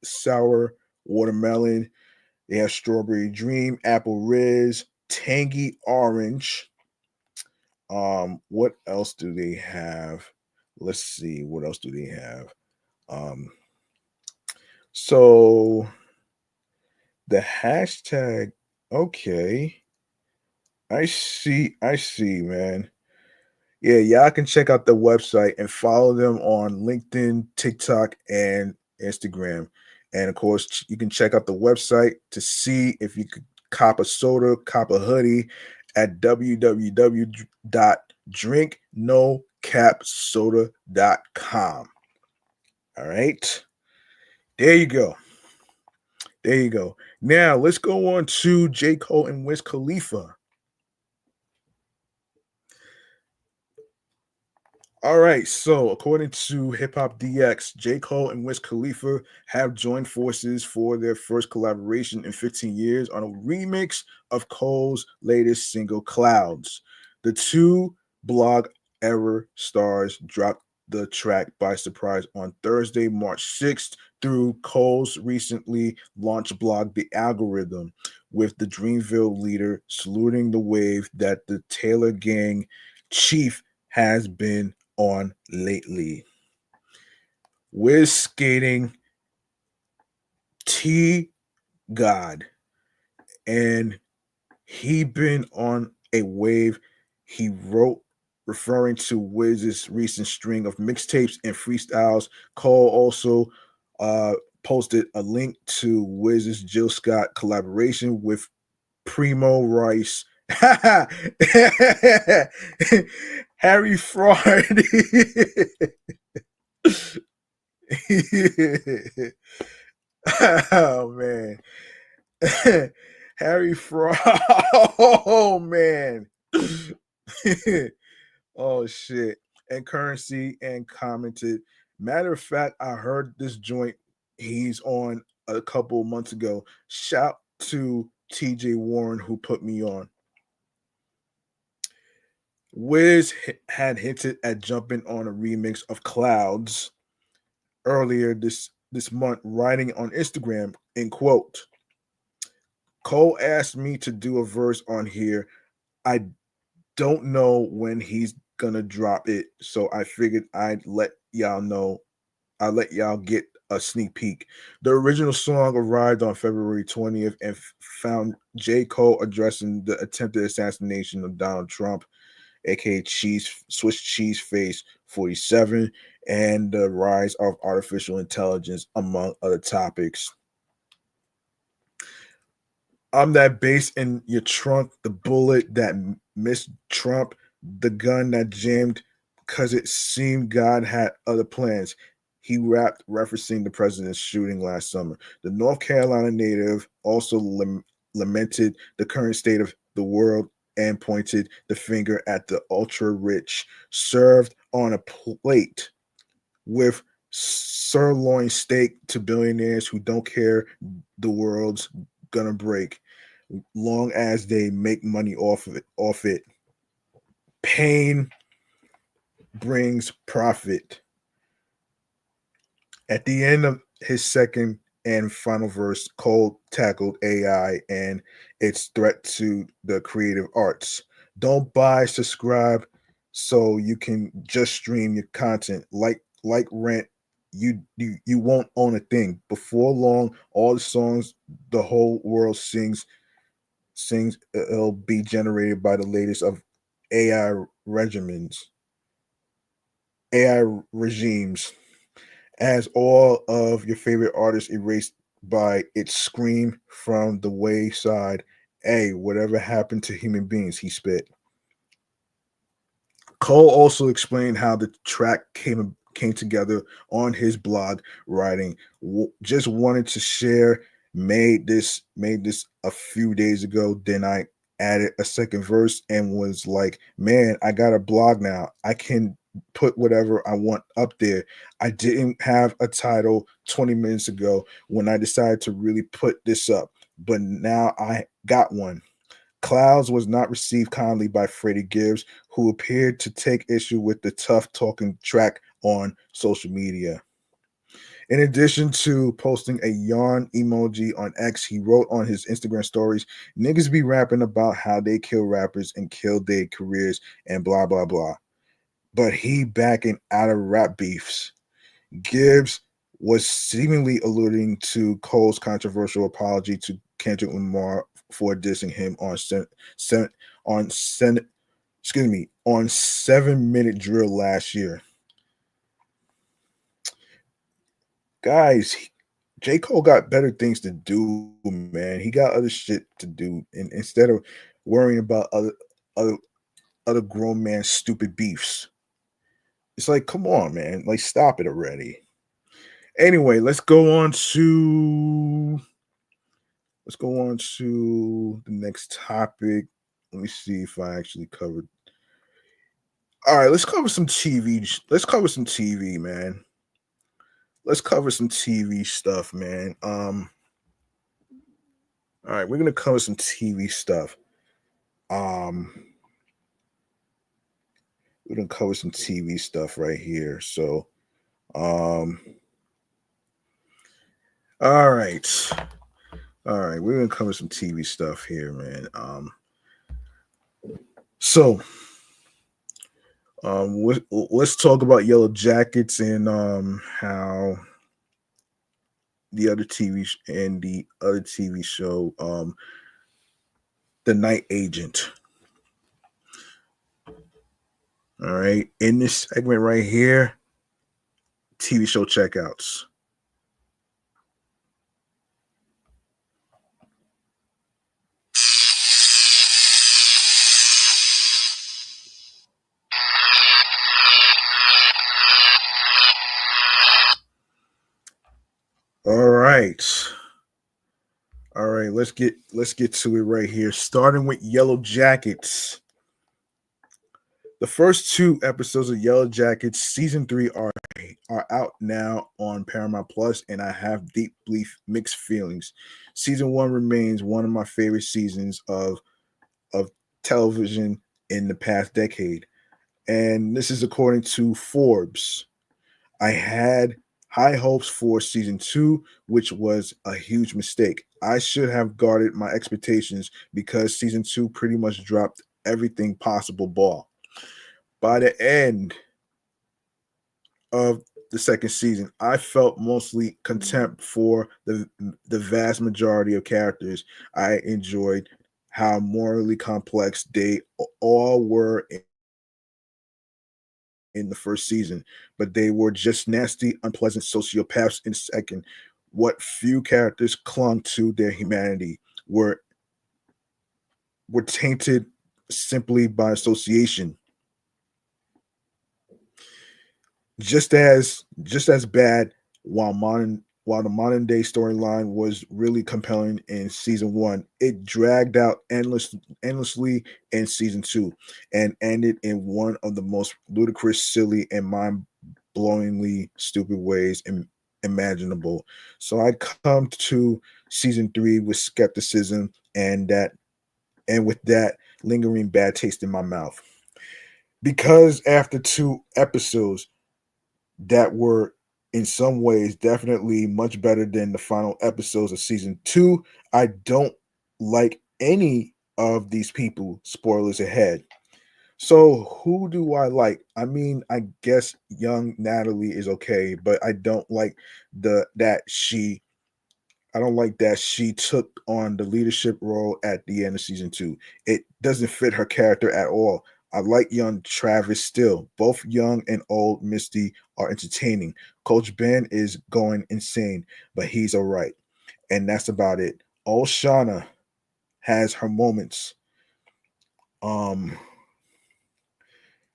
sour watermelon. They have strawberry dream, apple riz, tangy orange. What else do they have? Let's see, what else do they have? Um, so the hashtag, okay. I see, man. Yeah, y'all can check out the website and follow them on LinkedIn, TikTok, and Instagram. And of course, you can check out the website to see if you could cop a soda, cop a hoodie at www.drinknocapsoda.com. All right. There you go. There you go. Now let's go on to J. Cole and Wiz Khalifa. All right, so according to Hip Hop DX, J. Cole and Wiz Khalifa have joined forces for their first collaboration in 15 years on a remix of Cole's latest single, Clouds. The two blog era stars dropped the track by surprise on Thursday, March 6th, through Cole's recently launched blog, The Algorithm, with the Dreamville leader saluting the wave that the Taylor Gang chief has been on lately. Wiz skating T God, and he been on a wave. He wrote referring to Wiz's recent string of mixtapes and freestyles. Cole also posted a link to Wiz's Jill Scott collaboration with Primo Rice. Harry Fraud. Oh man. Harry Fraud. Oh man. Oh shit. And Currency and commented. Matter of fact, I heard this joint he's on a couple months ago. Shout to TJ Warren who put me on. Wiz had hinted at jumping on a remix of Clouds earlier this month, writing on Instagram, in quote, Cole asked me to do a verse on here. I don't know when he's gonna drop it, so I figured I'd let y'all know. I'll let y'all get a sneak peek. The original song arrived on February 20th and found J. Cole addressing the attempted assassination of Donald Trump, aka Swiss Cheese Face 47, and the rise of artificial intelligence, among other topics. I'm that bass in your trunk, the bullet that missed Trump, the gun that jammed because it seemed God had other plans. He rapped, referencing the president's shooting last summer. The North Carolina native also lamented the current state of the world and pointed the finger at the ultra rich, served on a plate with sirloin steak to billionaires who don't care the world's gonna break long as they make money off it. Pain brings profit. At the end of his second and final verse, Cole tackled AI and its threat to the creative arts. Don't buy, subscribe, so you can just stream your content. Like rent, you won't own a thing. Before long, all the songs the whole world sings it'll be generated by the latest of AI regimens, AI regimes, as all of your favorite artists erased by its scream from the wayside. Hey, whatever happened to human beings, he spit. Cole also explained how the track came together on his blog, writing, "Just wanted to share. Made this a few days ago. Then I added a second verse and was like, man, I got a blog now. I can put whatever I want up there. I didn't have a title 20 minutes ago when I decided to really put this up, but now I got one." Clouds was not received kindly by Freddie Gibbs, who appeared to take issue with the tough talking track on social media. In addition to posting a yarn emoji on X, he wrote on his Instagram stories, "Niggas be rapping about how they kill rappers and kill their careers and blah, blah, blah. But he backing out of rap beefs." Gibbs was seemingly alluding to Cole's controversial apology to Kendrick Lamar for dissing him on 7 Minute Drill last year. Guys, J. Cole got better things to do, man. He got other shit to do, and instead of worrying about other other grown man stupid beefs. It's like, come on, man. Like, stop it already. Anyway, let's go on to the next topic. Let me see if I actually covered. All right, let's cover some TV. Let's cover some TV, man. Let's cover some TV stuff, man. All right, we're gonna cover some TV stuff. Um, we're gonna cover some TV stuff right here. So, all right, we're gonna cover some TV stuff here, man. So let's talk about Yellow Jackets and how the other TV show, The Night Agent. All right, in this segment right here, TV show checkouts. All right. All right, let's get to it right here. Starting with Yellow Jackets. The first two episodes of Yellow Jackets season 3 are out now on Paramount Plus, and I have deeply mixed feelings. Season 1 remains one of my favorite seasons of television in the past decade, and this is according to Forbes. I had high hopes for season 2, which was a huge mistake. I should have guarded my expectations because season 2 pretty much dropped everything possible ball. By the end of the second season, I felt mostly contempt for the vast majority of characters. I enjoyed how morally complex they all were in the first season, but they were just nasty, unpleasant sociopaths in second. What few characters clung to their humanity were tainted simply by association. Just as bad, while the modern day storyline was really compelling in season one, it dragged out endlessly in season two and ended in one of the most ludicrous, silly, and mind-blowingly stupid ways imaginable. So I come to season three with skepticism and with that lingering bad taste in my mouth. Because after two episodes that were in some ways definitely much better than the final episodes of season two, I don't like any of these people. Spoilers ahead. So who do I like? I mean, I guess young Natalie is okay, but the that she I don't like that she took on the leadership role at the end of season two. It doesn't fit her character at all. I like young Travis still. Both young and old Misty are entertaining. Coach Ben is going insane, but he's all right. And that's about it. Old Shauna has her moments. Um,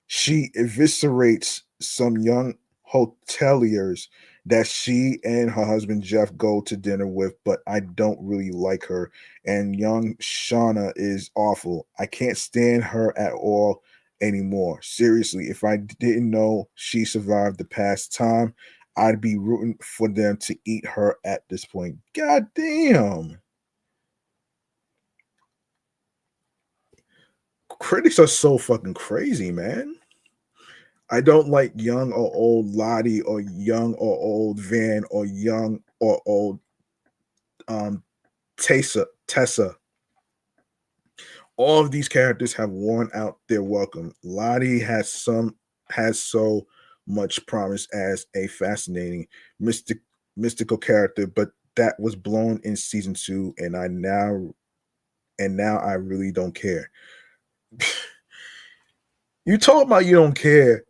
She eviscerates some young hoteliers that she and her husband Jeff go to dinner with, but I don't really like her. And young Shauna is awful. I can't stand her at all anymore. Seriously, if I didn't know she survived the past time, I'd be rooting for them to eat her at this point. God damn. Critics are so fucking crazy, man. I don't like young or old Lottie or young or old Van or young or old um Tessa. All of these characters have worn out their welcome. Lottie has so much promise as a fascinating mystical character, but that was blown in season two, and now I really don't care. You talk about you don't care,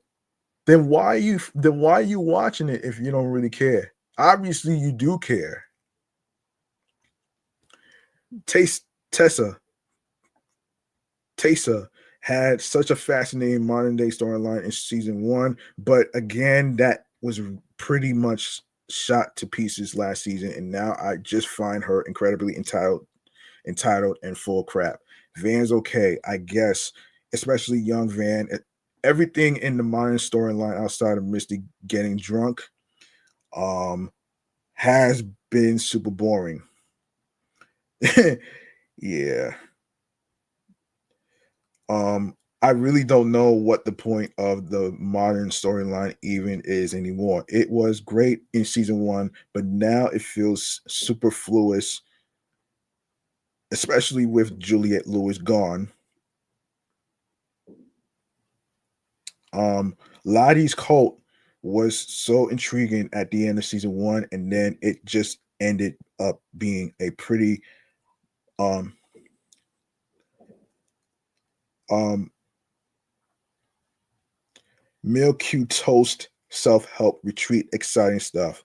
then why are you watching it if you don't really care? Obviously, you do care. Taste Tessa Tessa had such a fascinating modern day storyline in season one, but again, that was pretty much shot to pieces last season, and now I just find her incredibly entitled and full of crap. Van's okay, I guess, especially young Van. Everything in the modern storyline outside of Misty getting drunk um has been super boring. Yeah. I really don't know what the point of the modern storyline even is anymore. It was great in season one, but now it feels superfluous, especially with Juliette Lewis gone. Lottie's cult was so intriguing at the end of season one, and then it just ended up being a pretty um um milk toast self-help retreat exciting stuff.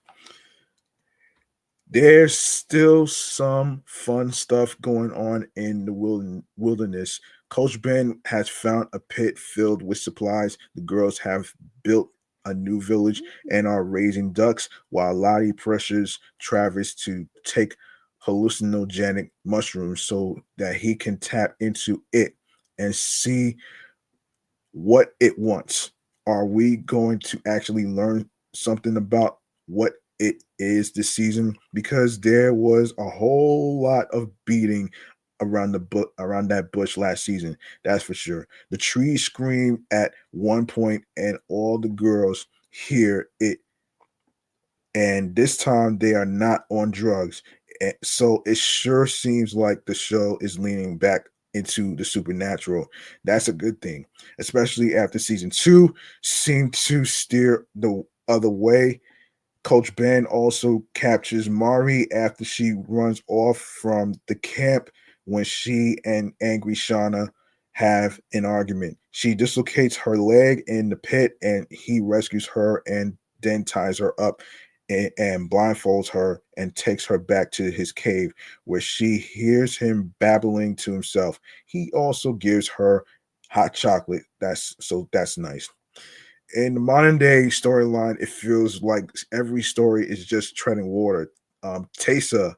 There's still some fun stuff going on in the wilderness. Coach Ben has found a pit filled with supplies. The girls have built a new village and are raising ducks, while Lottie pressures Travis to take hallucinogenic mushrooms so that he can tap into it and see what it wants. Are we going to actually learn something about what it is this season? Because there was a whole lot of beating around that bush last season. That's for sure. The trees scream at one point, and all the girls hear it. And this time they are not on drugs. So it sure seems like the show is leaning back into the supernatural. That's a good thing, especially after season two seemed to steer other way. Coach Ben also captures Mari after she runs off from the camp when she and angry Shauna have an argument. She dislocates her leg in the pit and he rescues her and then ties her up and blindfolds her and takes her back to his cave where she hears him babbling to himself. He also gives her hot chocolate. That's nice. In the modern day storyline, it feels like every story is just treading water. Taysa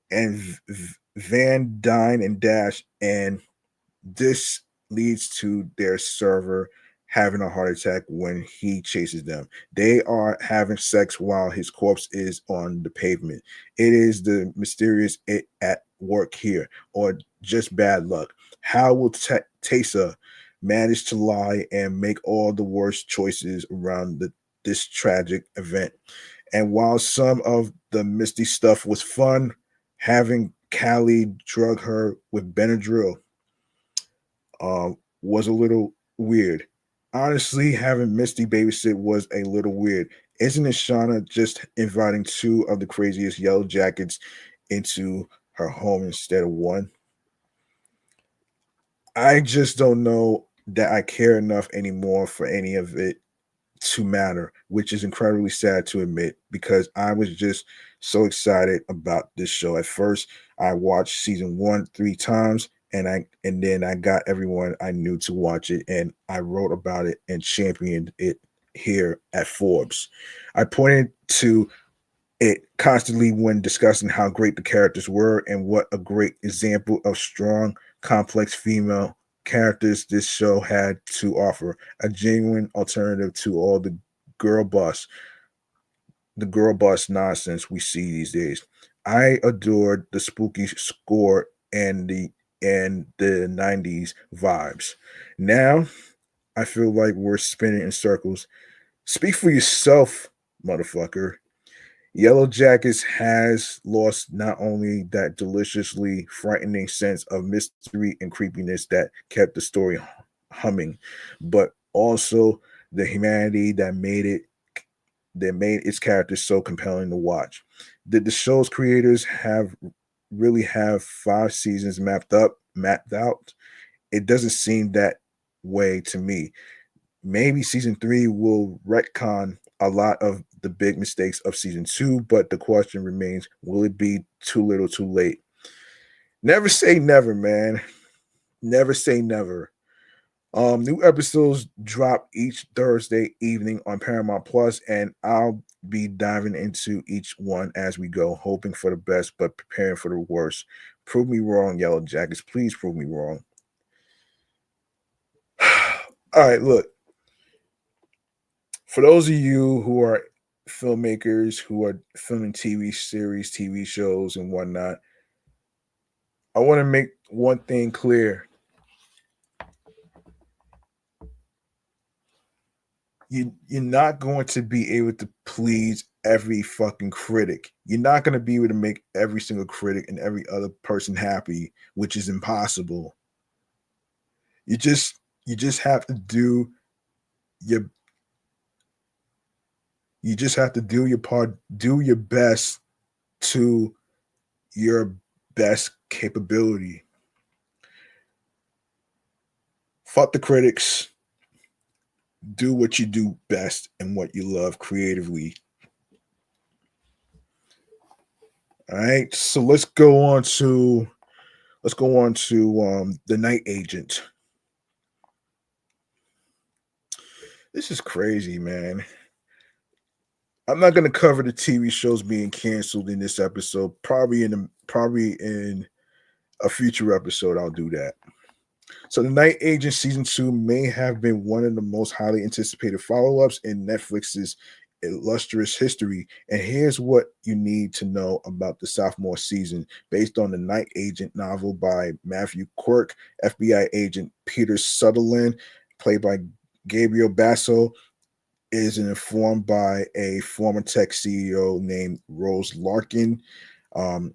and Van Dyne and Dash, and this leads to their server having a heart attack when he chases them. They are having sex while his corpse is on the pavement. It is the mysterious it at work here, or just bad luck. How will Taysa manage to lie and make all the worst choices around this tragic event? And while some of the misty stuff was fun, having Callie drug her with Benadryl was a little weird. Honestly, having Misty babysit was a little weird. Isn't it Shauna just inviting two of the craziest yellow jackets into her home instead of one? I just don't know that I care enough anymore for any of it to matter, which is incredibly sad to admit because I was just so excited about this show. At first, I watched season 1 3 times and then I got everyone I knew to watch it and I wrote about it and championed it here at Forbes. I pointed to it constantly when discussing how great the characters were and what a great example of strong, complex female characters this show had to offer. A genuine alternative to all girl boss, the girl boss nonsense we see these days. I adored the spooky score and the 90s vibes. Now I feel like we're spinning in circles. Speak for yourself, motherfucker. Yellow Jackets has lost not only that deliciously frightening sense of mystery and creepiness that kept the story humming, but also the humanity that made its characters so compelling to watch. Did the show's creators have 5 seasons mapped out? It doesn't seem that way to me. Maybe season 3 will retcon a lot of the big mistakes of season 2, but the question remains, will it be too little too late? Never say never, man. Never say never. New episodes drop each Thursday evening on Paramount Plus, and I'll be diving into each one as we go, hoping for the best but preparing for the worst. Prove me wrong, Yellow Jackets. Please prove me wrong. All right, look. For those of you who are filmmakers who are filming TV series, TV shows, and whatnot, I want to make one thing clear. You're not going to be able to please every fucking critic. You're not going to be able to make every single critic and every other person happy, which is impossible. You just have to do your you just have to do your part, do your best to your best capability. Fuck the critics. Do what you do best and what you love creatively. All right. So let's go on to the Night Agent. This is crazy, man. I'm not going to cover the TV shows being canceled in this episode. Probably in a future episode I'll do that. So, The Night Agent season 2 may have been one of the most highly anticipated follow-ups in Netflix's illustrious history. And here's what you need to know about the sophomore season. Based on the Night Agent novel by Matthew Quirk, FBI agent Peter Sutherland, played by Gabriel Basso, is informed by a former tech CEO named Rose Larkin, um,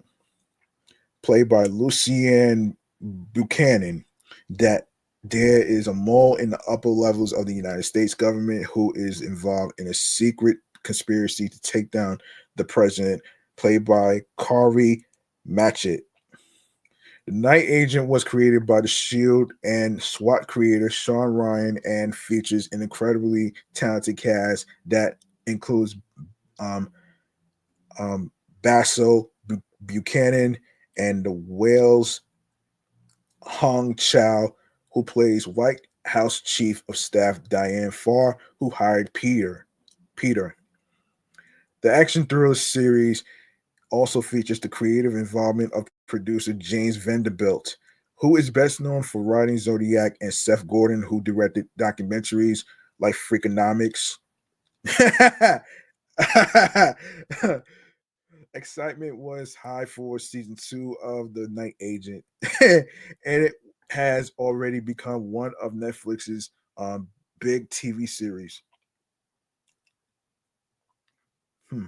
played by Lucienne Buchanan, that There is a mole in the upper levels of the United States government who is involved in a secret conspiracy to take down the president, played by Kari Matchett. The Night Agent was created by the Shield and SWAT creator Sean Ryan and features an incredibly talented cast that includes um, Basso Buchanan and the Wales Hong Chow, who plays White House Chief of Staff Diane Farr, who hired Peter. Peter. The action thriller series also features the creative involvement of producer James Vanderbilt, who is best known for writing Zodiac, and Seth Gordon, who directed documentaries like Freakonomics. Excitement was high for season 2 of The Night Agent, and it has already become one of Netflix's big TV series. Hmm.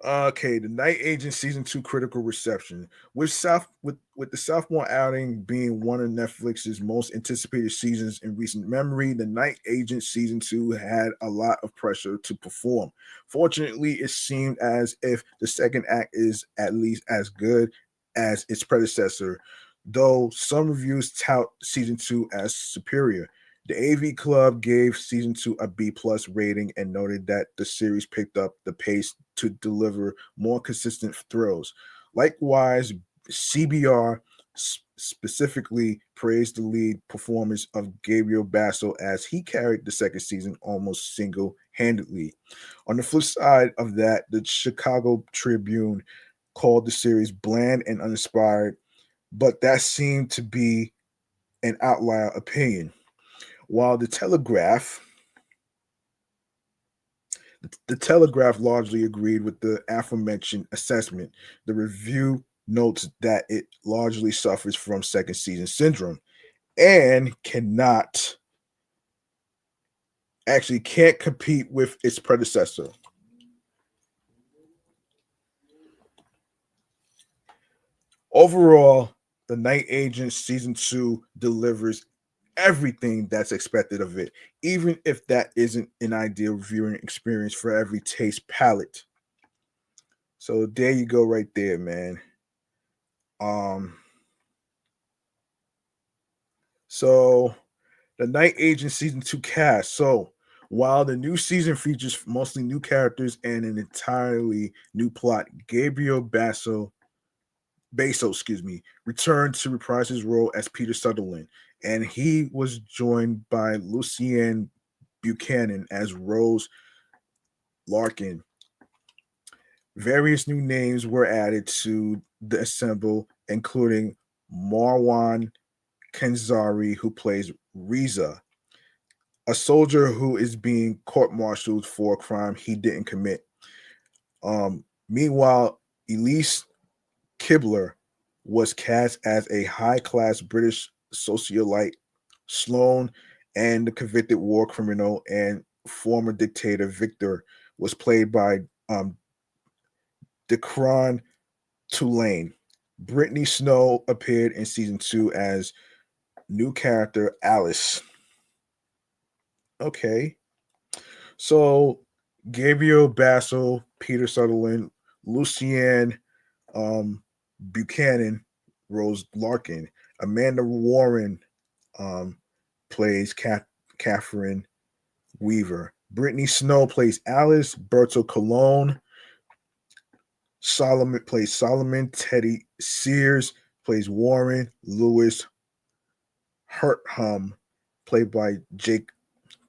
Okay, The Night Agent season 2 critical reception. With the sophomore outing being one of Netflix's most anticipated seasons in recent memory, The Night Agent season 2 had a lot of pressure to perform. Fortunately, it seemed as if the second act is at least as good as its predecessor, though some reviews tout season 2 as superior. The AV Club gave season 2 a B plus rating and noted that the series picked up the pace to deliver more consistent thrills. Likewise, CBR specifically praised the lead performance of Gabriel Basso as he carried the second season almost single handedly. On the flip side of that, the Chicago Tribune called the series bland and uninspired, but that seemed to be an outlier opinion. While the Telegraph largely agreed with the aforementioned assessment, the review notes that it largely suffers from second season syndrome and can't compete with its predecessor. Overall, The Night Agent season 2 delivers everything that's expected of it, even if that isn't an ideal viewing experience for every taste palette. So there you go, right there, man. Um, so the Night Agent season 2 cast. So while the new season features mostly new characters and an entirely new plot, Gabriel Basso, returned to reprise his role as Peter Sutherland, and he was joined by Lucienne Buchanan as Rose Larkin. Various new names were added to the ensemble, including Marwan Kenzari, who plays Riza, a soldier who is being court-martialed for a crime he didn't commit. Meanwhile, Elise Kibler was cast as a high-class British socialite, Sloan, and the convicted war criminal and former dictator Victor was played by Decron Tulane. Brittany Snow appeared in season 2 as new character Alice. Okay. So Gabriel Basso, Peter Sutherland, Lucienne Buchanan, Rose Larkin, Amanda Warren um, plays Catherine Weaver. Brittany Snow plays Alice. Berto Cologne Solomon plays Solomon. Teddy Sears plays Warren. Lewis Hurtham, played by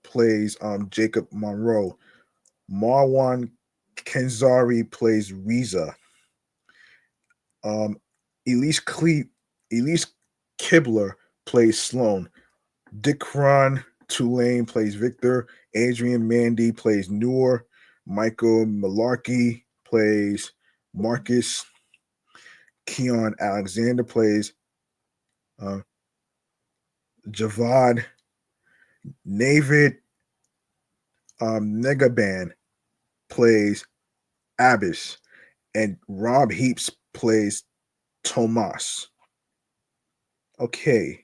plays Jacob Monroe. Marwan Kenzari plays Riza. Um, Elise Kibler plays Sloan. Dickron Tulane plays Victor. Adrian Mandy plays Noor. Michael Malarkey plays Marcus. Keon Alexander plays uh, Javad. Navid Negaban plays Abbas. And Rob Heaps plays Tomas. Okay.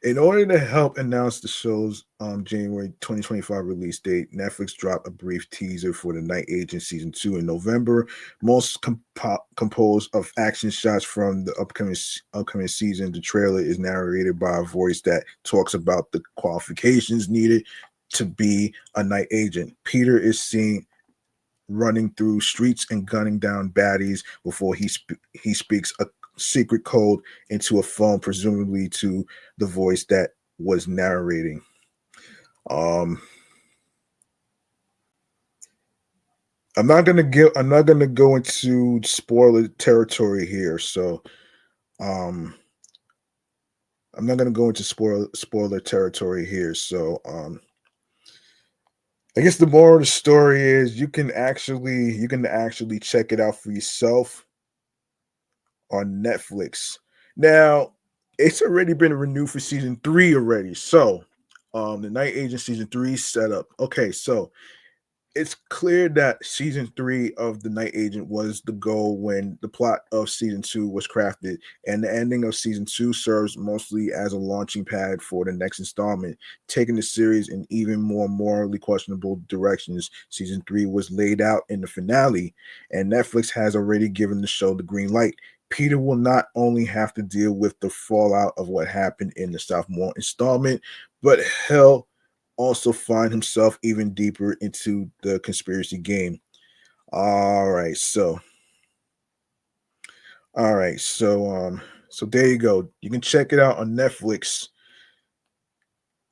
In order to help announce the show's January 2025 release date, Netflix dropped a brief teaser for The Night Agent Season 2 in November. Most composed of action shots from the upcoming season, the trailer is narrated by a voice that talks about the qualifications needed to be a night agent. Peter is seen running through streets and gunning down baddies before he speaks a secret code into a phone, presumably to the voice that was narrating. Um, I'm not gonna go into spoiler territory here, so um, I'm not gonna go into spoiler territory here. So I guess the moral of the story is you can actually check it out for yourself on Netflix. Now, it's already been renewed for season 3 already. So, the Night Agent season 3 set up. Okay, so it's clear that season 3 of the Night Agent was the goal when the plot of season 2 was crafted, and the ending of season 2 serves mostly as a launching pad for the next installment, taking the series in even more morally questionable directions. Season 3 was laid out in the finale, and Netflix has already given the show the green light. Peter will not only have to deal with the fallout of what happened in the sophomore installment, but he'll also find himself even deeper into the conspiracy game. All right, so so there you go. You can check it out on Netflix.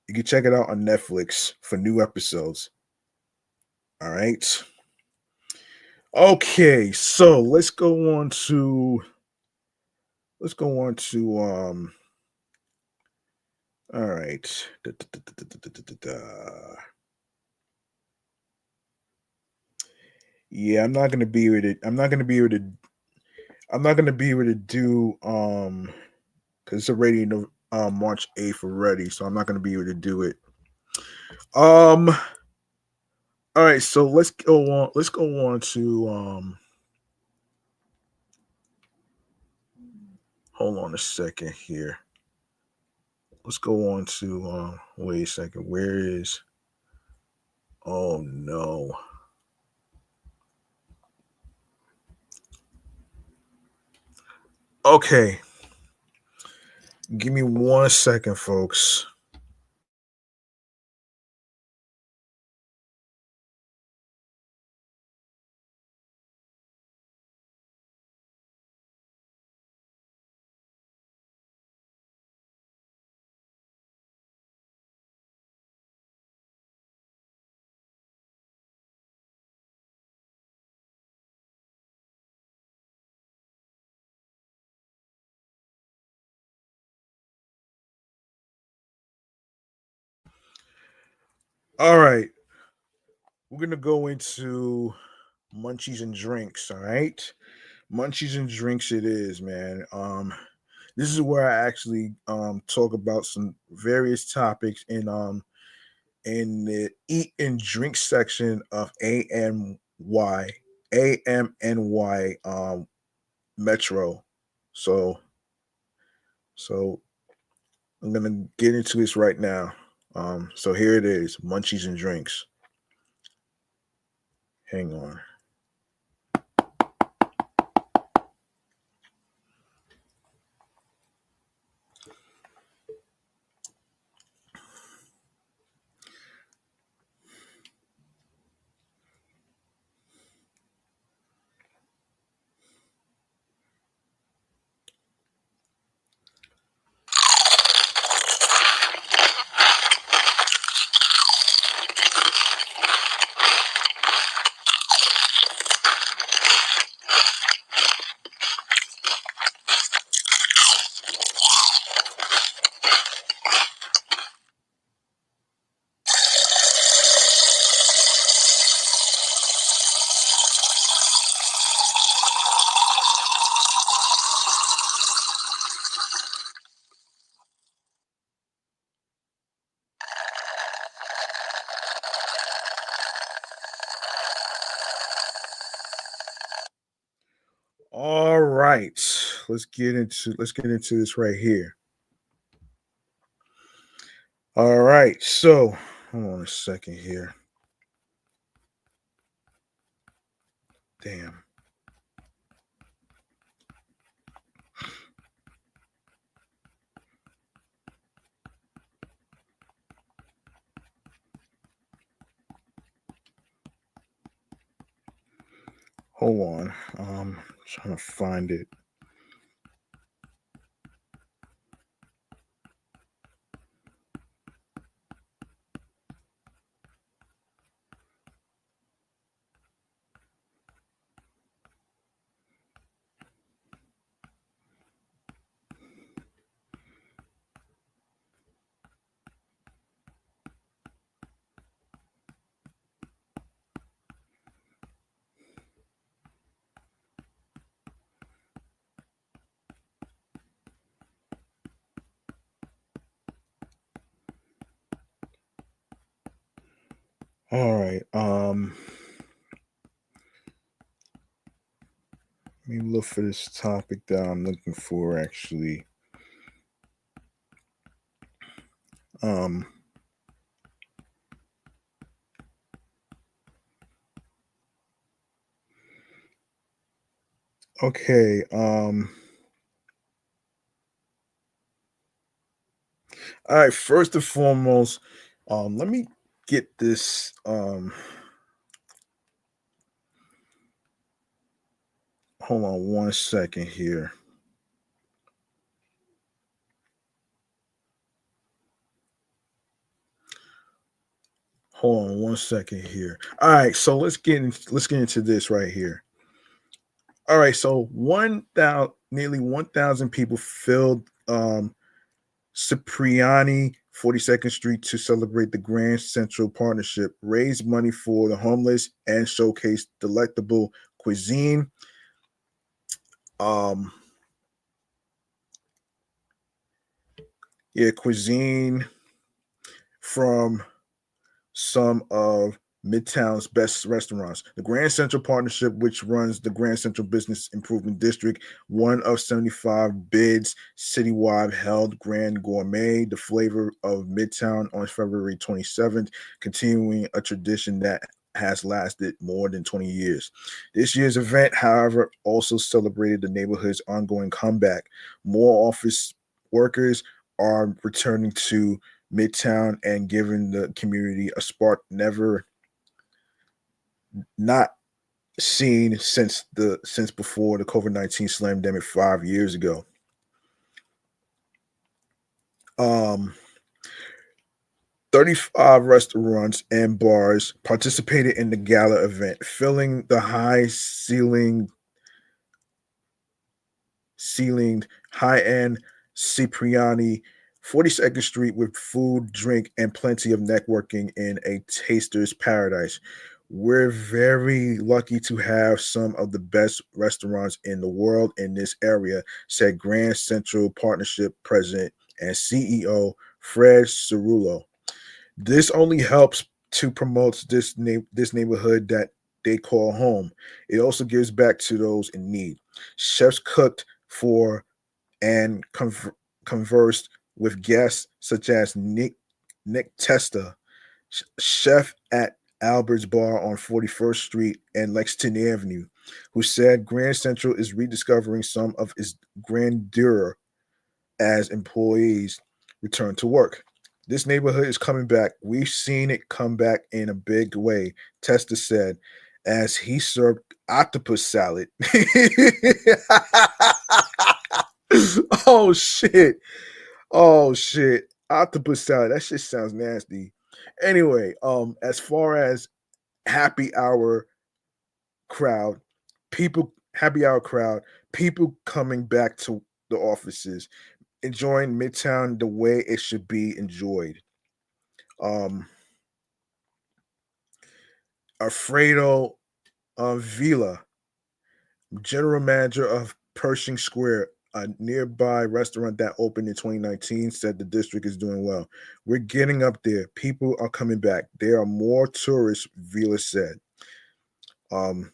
You can check it out on Netflix for new episodes. All right. Okay, so let's go on to all right. Yeah, I'm not gonna be able to. I'm not gonna be able to. I'm not gonna be able to do because it's already March 8th already, so I'm not gonna be able to do it. Um. All right, so let's go on. Let's go on to Hold on a second here. Let's go on to wait a second. Where is? Oh no. Okay, give me 1 second, folks. All right, we're gonna go into munchies and drinks. All right, munchies and drinks. It is, man. This is where I actually talk about some various topics in the eat and drink section of AMNY Metro. So so I'm gonna get into this right now. So here it is, munchies and drinks. Hang on. All right, let's get into this right here. All right, so hold on a second here. Damn. Hold on. Trying to find it. All right. Let me look for this topic that I'm looking for actually. Um okay. All right, first and foremost, let me get this hold on one second here. Hold on one second here. All right, so let's get into this right here. All right, so 1,000 nearly 1,000 people filled Cipriani 42nd Street to celebrate the Grand Central Partnership, raise money for the homeless, and showcase delectable cuisine. Um, yeah, cuisine from some of Midtown's best restaurants. The Grand Central Partnership, which runs the Grand Central Business Improvement District, one of 75 bids citywide, held Grand Gourmet, the flavor of Midtown, on February 27th, continuing a tradition that has lasted more than 20 years. This year's event, however, also celebrated the neighborhood's ongoing comeback. More office workers are returning to Midtown and giving the community a spark never not seen since before the COVID-19 slamdemic 5 years ago. Um, 35 restaurants and bars participated in the gala event, filling the ceilinged high-end Cipriani 42nd Street with food, drink, and plenty of networking in a taster's paradise. We're very lucky to have some of the best restaurants in the world in this area, said Grand Central Partnership President and CEO Fred Cerullo. This only helps to promote this neighborhood that they call home. It also gives back to those in need. Chefs cooked for and conversed with guests such as Nick Testa, chef at Albert's Bar on 41st Street and Lexington Avenue, who said Grand Central is rediscovering some of its grandeur as employees return to work. This neighborhood is coming back. We've seen it come back in a big way, Testa said as he served octopus salad. Oh shit. Oh shit. Octopus salad. That shit sounds nasty. Anyway, as far as happy hour crowd, happy hour crowd, people coming back to the offices, enjoying Midtown the way it should be enjoyed. Um Alfredo Vila, general manager of Pershing Square, a nearby restaurant that opened in 2019, said the district is doing well. We're getting up there. People are coming back. There are more tourists, Vila said. Um,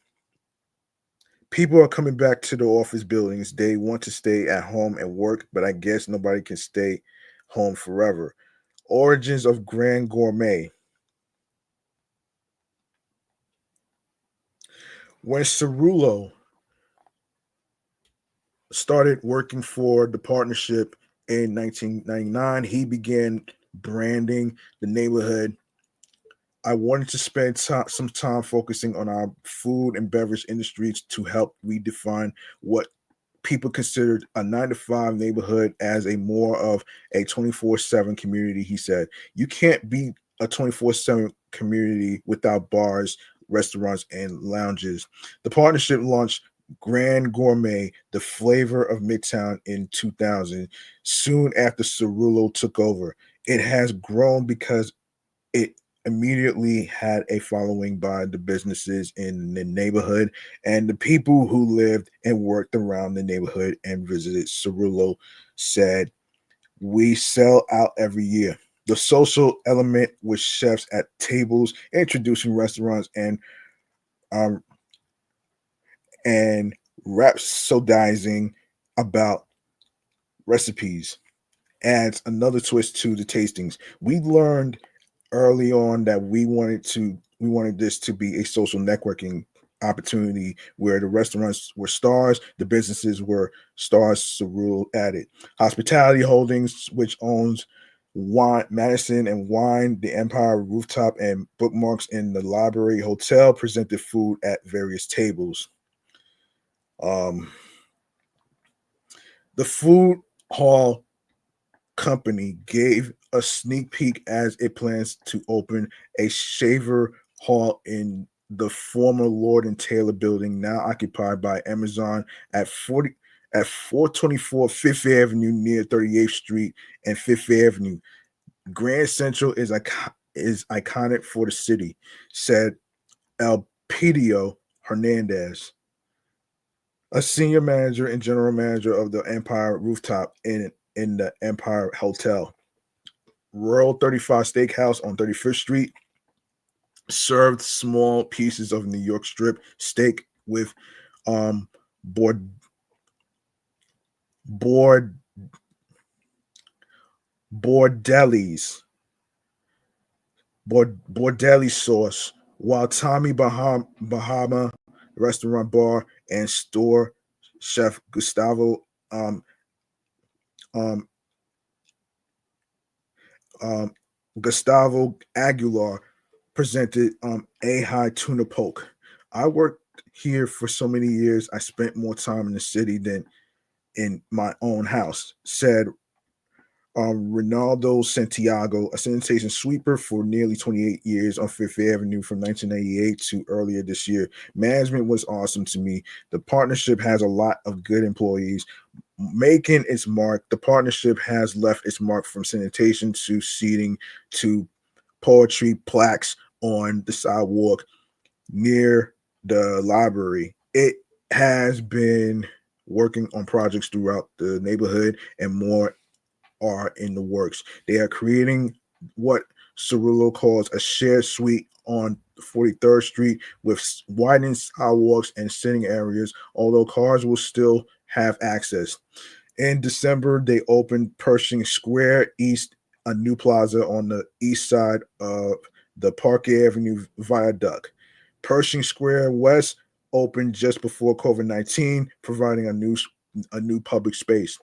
People are coming back to the office buildings. They want to stay at home and work, but I guess nobody can stay home forever. Origins of Grand Gourmet. When Cerullo started working for the partnership in 1999, he began branding the neighborhood. I wanted to spend some time focusing on our food and beverage industries to help redefine what people considered a 9 to 5 neighborhood as a more of a 24/7 community. He said, you can't be a 24/7 community without bars, restaurants, and lounges. The partnership launched Grand Gourmet, the flavor of Midtown, in 2000, soon after Cerullo took over. It has grown because it immediately had a following by the businesses in the neighborhood and the people who lived and worked around the neighborhood and visited. Cerullo said, we sell out every year. The social element with chefs at tables, introducing restaurants um and rhapsodizing about recipes adds another twist to the tastings. We learned early on that we wanted this to be a social networking opportunity where the restaurants were stars, the businesses were stars. Cerullo added. Hospitality Holdings, which owns Wine Madison and Wine, the Empire Rooftop, and Bookmarks in the Library Hotel, presented food at various tables. Um, the food hall company gave a sneak peek as it plans to open a shaver hall in the former Lord and Taylor building, now occupied by Amazon, at 424 Fifth Avenue near 38th Street and Fifth Avenue. Grand Central is iconic for the city, said Elpidio Hernandez, a senior manager and general manager of the Empire Rooftop in the Empire Hotel. Royal 35 Steakhouse on 35th Street served small pieces of New York strip steak with board board bordellis bordelli sauce, while Tommy Bahama restaurant bar and store chef um um um Gustavo Aguilar presented a high tuna poke. I worked here for so many years. I spent more time in the city than in my own house, said Ronaldo Santiago, a sanitation sweeper for nearly 28 years on Fifth Avenue from 1998 to earlier this year. Management was awesome to me. The partnership has a lot of good employees. Making its mark, the partnership has left its mark from sanitation to seating to poetry plaques on the sidewalk near the library. It has been working on projects throughout the neighborhood, and more are in the works. They are creating what Cerullo calls a shared suite on 43rd Street with widened sidewalks and sitting areas, although cars will still have access. In December, they opened Pershing Square East, a new plaza on the east side of the Park Avenue Viaduct. Pershing Square West opened just before COVID-19, providing a new public space.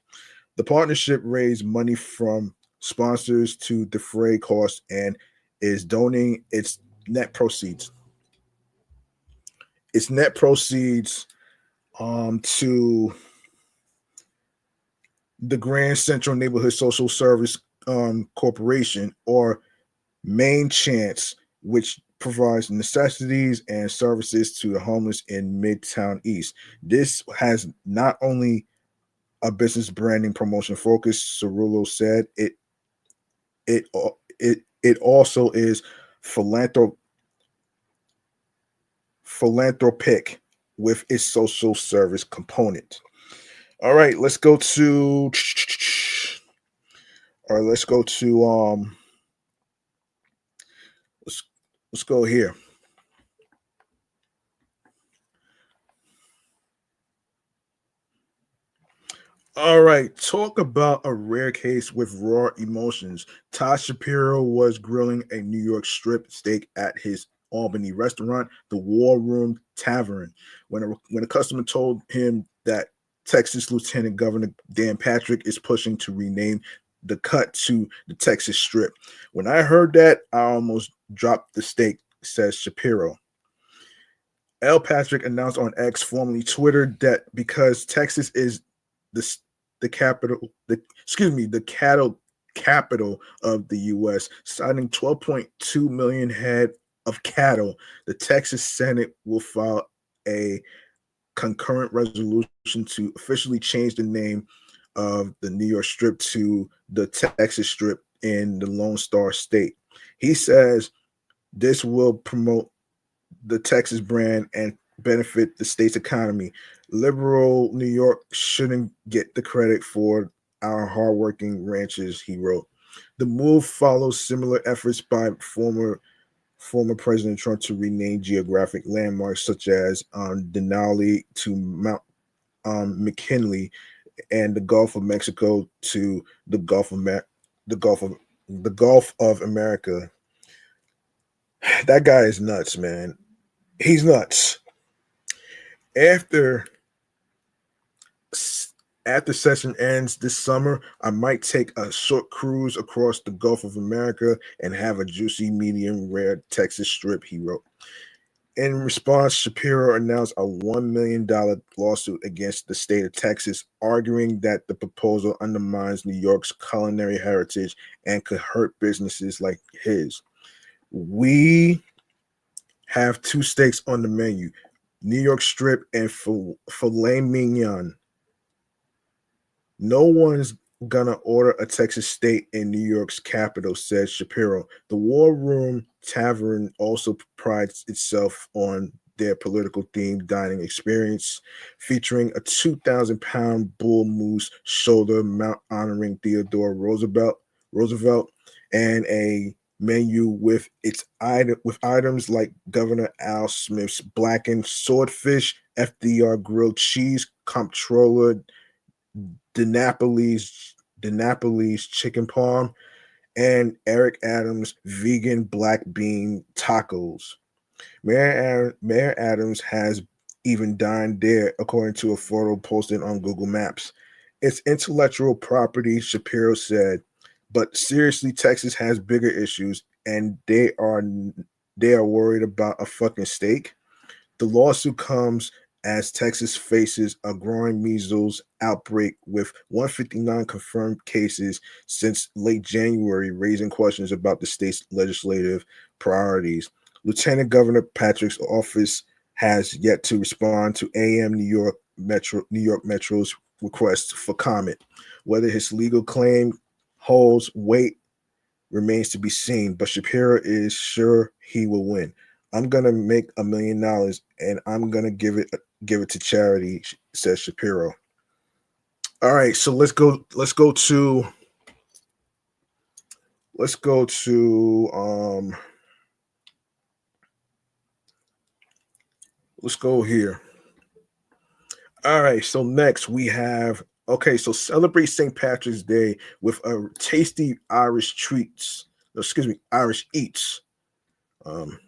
The partnership raised money from sponsors to defray costs and is donating net proceeds. Its net proceeds to the Grand Central Neighborhood Social Service Corporation, or Main Chance, which provides necessities and services to the homeless in Midtown East. This has not only a business branding promotion focus, Cerullo said, it it also is philanthrop- philanthropic with its social service component. All right, let's go to all right, let's go to let's let's go here. All right, talk about a rare case with raw emotions. Todd Shapiro was grilling a New York strip steak at his Albany restaurant, the War Room Tavern, when a customer told him that Texas Lieutenant Governor Dan Patrick is pushing to rename the cut to the Texas Strip. When I heard that, I almost dropped the steak, says Shapiro. L. Patrick announced on X, formerly Twitter, that because Texas is the the capital, the cattle capital of the U.S., citing 12.2 million head of cattle, the Texas Senate will file a concurrent resolution to officially change the name of the New York Strip to the Texas Strip in the Lone Star State. He says this will promote the Texas brand and benefit the state's economy. Liberal New York shouldn't get the credit for our hardworking ranchers, he wrote. The move follows similar efforts by former President Trump to rename geographic landmarks such as Denali to Mount McKinley and the Gulf of Mexico to the Gulf of the Gulf of America. That guy is nuts, man. He's nuts. After after session ends this summer, I might take a short cruise across the Gulf of America and have a juicy medium rare Texas strip, he wrote. In response, Shapiro announced a $1 million lawsuit against the state of Texas, arguing that the proposal undermines New York's culinary heritage and could hurt businesses like his. We have two steaks on the menu: New York strip and filet mignon. No one's gonna order a Texas steak in New York's capital, said Shapiro. The War Room Tavern also prides itself on their political themed dining experience, featuring a 2,000-pound bull moose shoulder mount honoring Theodore Roosevelt, and a menu with items like Governor Al Smith's blackened swordfish, FDR grilled cheese, comptroller DeNapoli's chicken parm, and Eric Adams' vegan black bean tacos. Mayor Adams has even dined there, according to a photo posted on Google Maps. It's intellectual property, Shapiro said, but seriously, Texas has bigger issues, and they are worried about a fucking steak. The lawsuit comes as Texas faces a growing measles outbreak with 159 confirmed cases since late January, raising questions about the state's legislative priorities. Lieutenant Governor Patrick's office has yet to respond to AM New York Metro's request for comment. Whether his legal claim holds weight remains to be seen, but Shapiro is sure he will win. I'm gonna make $1 million and I'm gonna give it to charity, says Shapiro. All right, so let's go to let's go here. All right, so next we have so celebrate St. Patrick's Day with a tasty Irish treats. Excuse me, Irish eats. Um,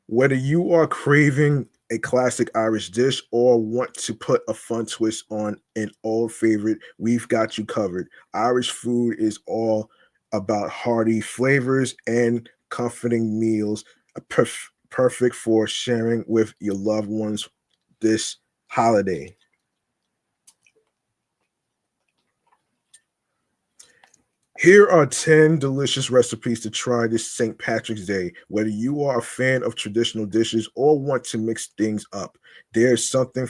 Whether you are craving a classic Irish dish or want to put a fun twist on an old favorite, we've got you covered. Irish food is all about hearty flavors and comforting meals, perfect for sharing with your loved ones this holiday. Here are 10 delicious recipes to try this St. Patrick's Day. Whether you are a fan of traditional dishes or want to mix things up, there's something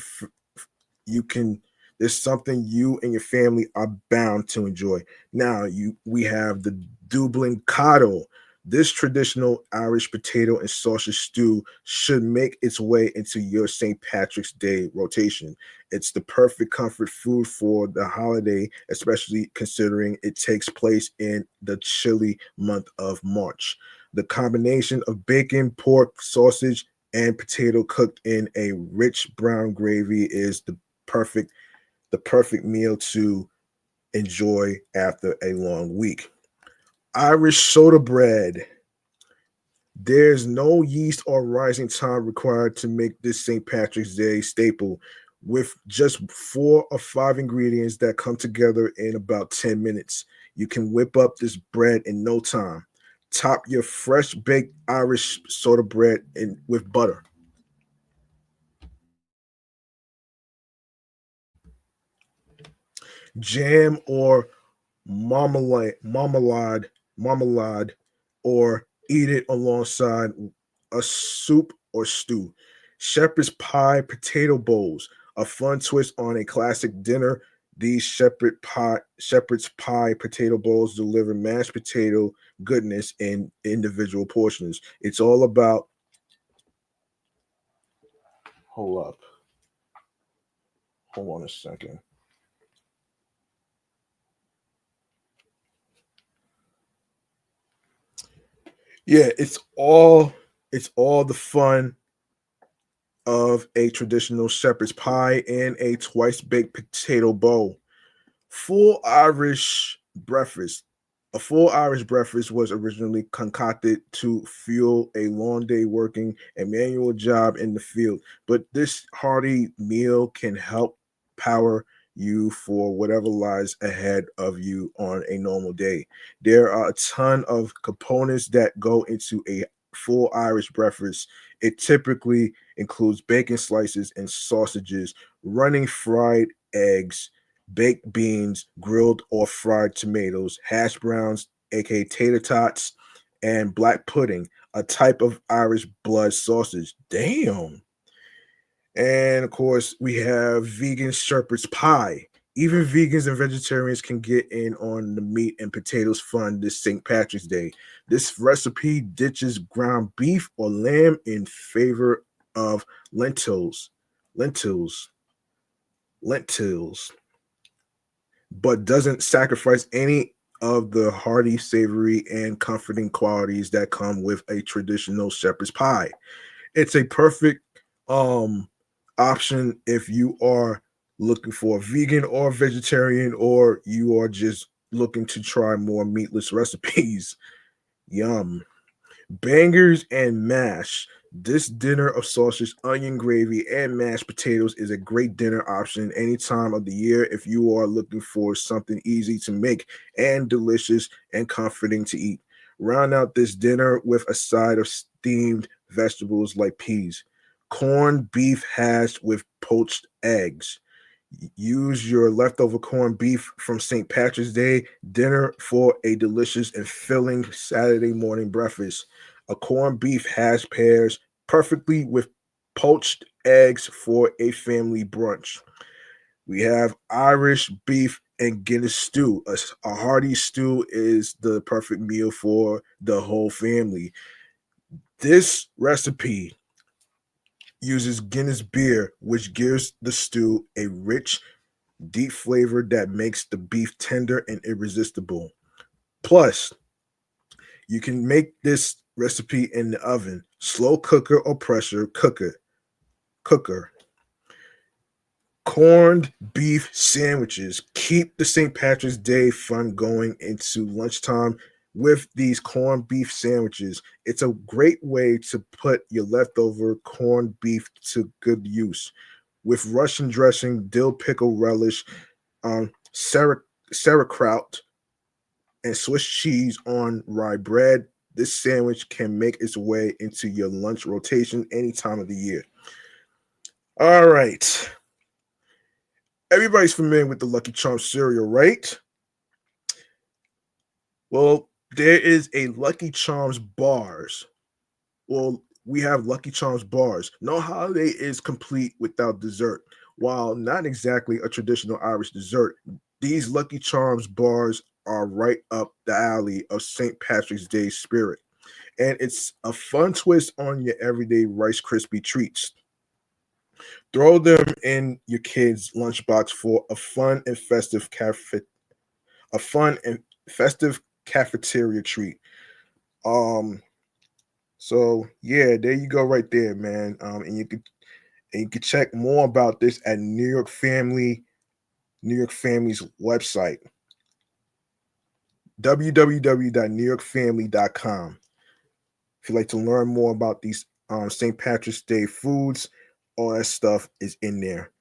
you can there's something you and your family are bound to enjoy. Now, we have the Dublin Cottle. This traditional Irish potato and sausage stew should make its way into your St. Patrick's Day rotation. It's the perfect comfort food for the holiday, especially considering it takes place in the chilly month of March. The combination of bacon, pork, sausage, and potato cooked in a rich brown gravy is the perfect the perfect meal to enjoy after a long week. Irish soda bread. There's no yeast or rising time required to make this St. Patrick's Day staple with just 4 or 5 ingredients that come together in about 10 minutes. You can whip up this bread in no time. Top your fresh baked Irish soda bread with butter. Jam or marmalade, or eat it alongside a soup or stew. Shepherd's pie potato bowls, a fun twist on a classic dinner. These shepherd's pie potato bowls deliver mashed potato goodness in individual portions. It's all about hold up, hold on a second. Yeah, it's all the fun of a traditional shepherd's pie and a twice baked potato bowl. Full Irish breakfast. A full Irish breakfast was originally concocted to fuel a long day working a manual job in the field, but this hearty meal can help power you for whatever lies ahead of you on a normal day. There are a ton of components that go into a full Irish breakfast. It typically includes bacon slices and sausages, running fried eggs, baked beans, grilled or fried tomatoes, hash browns, aka tater tots, and black pudding, a type of Irish blood sausage. Damn. And of course, we have vegan shepherd's pie. Even vegans and vegetarians can get in on the meat and potatoes fun this St. Patrick's Day. This recipe ditches ground beef or lamb in favor of lentils, lentils, lentils, but doesn't sacrifice any of the hearty, savory, and comforting qualities that come with a traditional shepherd's pie. It's a perfect um option if you are looking for a vegan or vegetarian, or you are just looking to try more meatless recipes. Yum. Bangers and mash. This dinner of sausage, onion gravy, and mashed potatoes is a great dinner option any time of the year if you are looking for something easy to make and delicious and comforting to eat. Round out this dinner with a side of steamed vegetables like peas. Corned beef hash with poached eggs. Use your leftover corned beef from St. Patrick's Day dinner for a delicious and filling Saturday morning breakfast. A corned beef hash pairs perfectly with poached eggs for a family brunch. We have Irish beef and Guinness stew. A hearty stew is the perfect meal for the whole family. This recipe uses Guinness beer, which gives the stew a rich, deep flavor that makes the beef tender and irresistible. Plus, you can make this recipe in the oven, slow cooker or pressure cooker. Corned beef sandwiches. Keep the St. Patrick's Day fun going into lunchtime with these corned beef sandwiches. It's a great way to put your leftover corned beef to good use. With Russian dressing, dill pickle relish, sauerkraut, and Swiss cheese on rye bread, this sandwich can make its way into your lunch rotation any time of the year. All right. Everybody's familiar with the Lucky Charms cereal, right? Well, there is a Lucky Charms bars. Well, we have Lucky Charms bars. No holiday is complete without dessert. While not exactly a traditional Irish dessert, these Lucky Charms bars are right up the alley of St. Patrick's Day spirit. And it's a fun twist on your everyday Rice Krispie treats. Throw them in your kid's lunchbox for a fun and festive cafeteria treat. Um, so yeah, there you go, right there, man. And you could check more about this at New York Family. New York Family's website, www.newyorkfamily.com. If you'd like to learn more about these St. Patrick's Day foods, all that stuff is in there.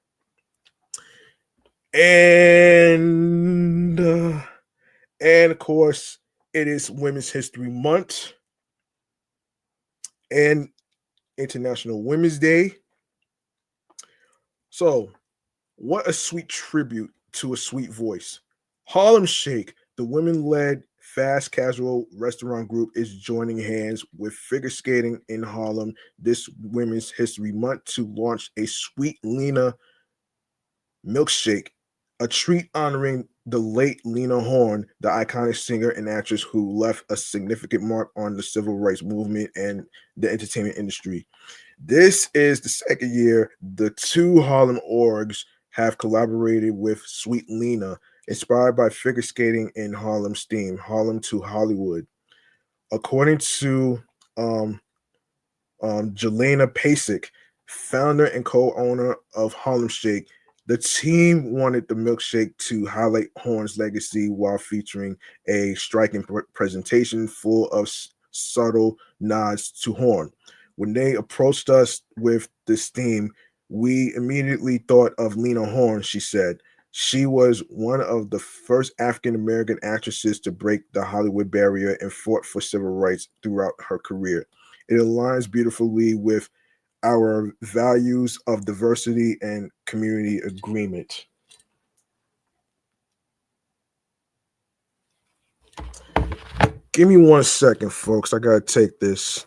And of course, it is Women's History Month and International Women's Day. So, what a sweet tribute to a sweet voice. Harlem Shake, the women-led fast casual restaurant group, is joining hands with figure skating in Harlem this Women's History Month to launch a Sweet Lena milkshake, a treat honoring the late Lena Horne, the iconic singer and actress who left a significant mark on the civil rights movement and the entertainment industry. This is the second year the two Harlem orgs have collaborated with Sweet Lena, inspired by figure skating in Harlem's theme, Harlem to Hollywood. According to Jelena Pasek, founder and co-owner of Harlem Shake, the team wanted the milkshake to highlight Horne's legacy while featuring a striking presentation full of subtle nods to Horne. When they approached us with this theme, we immediately thought of Lena Horne, she said. She was one of the first African American actresses to break the Hollywood barrier and fought for civil rights throughout her career. It aligns beautifully with our values of diversity and community agreement. Give me 1 second, folks. I gotta take this.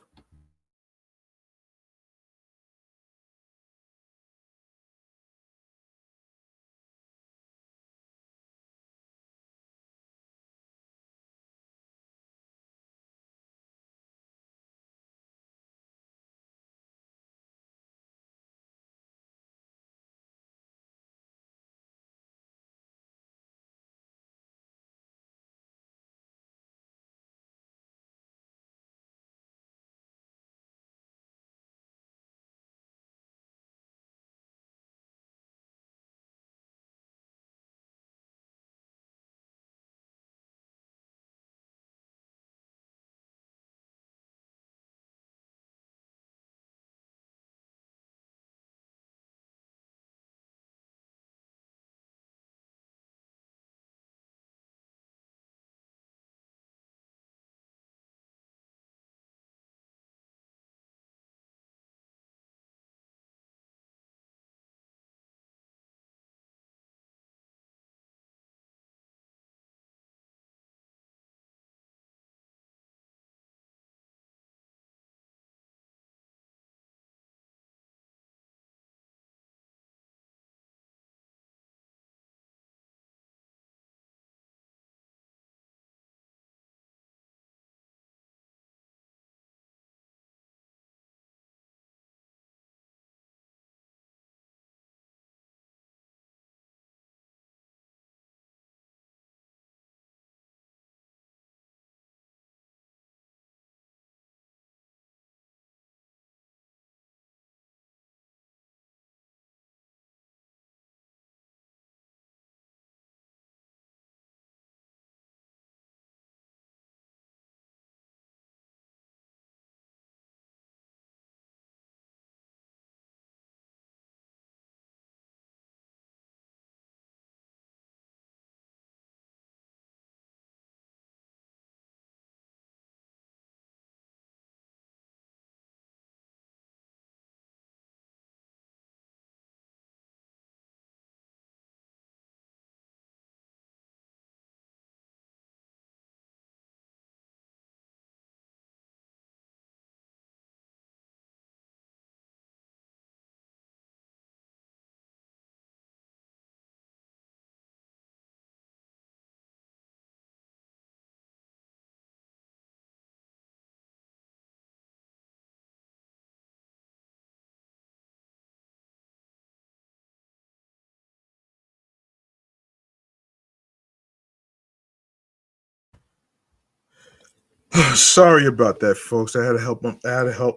Sorry about that, folks. I had to help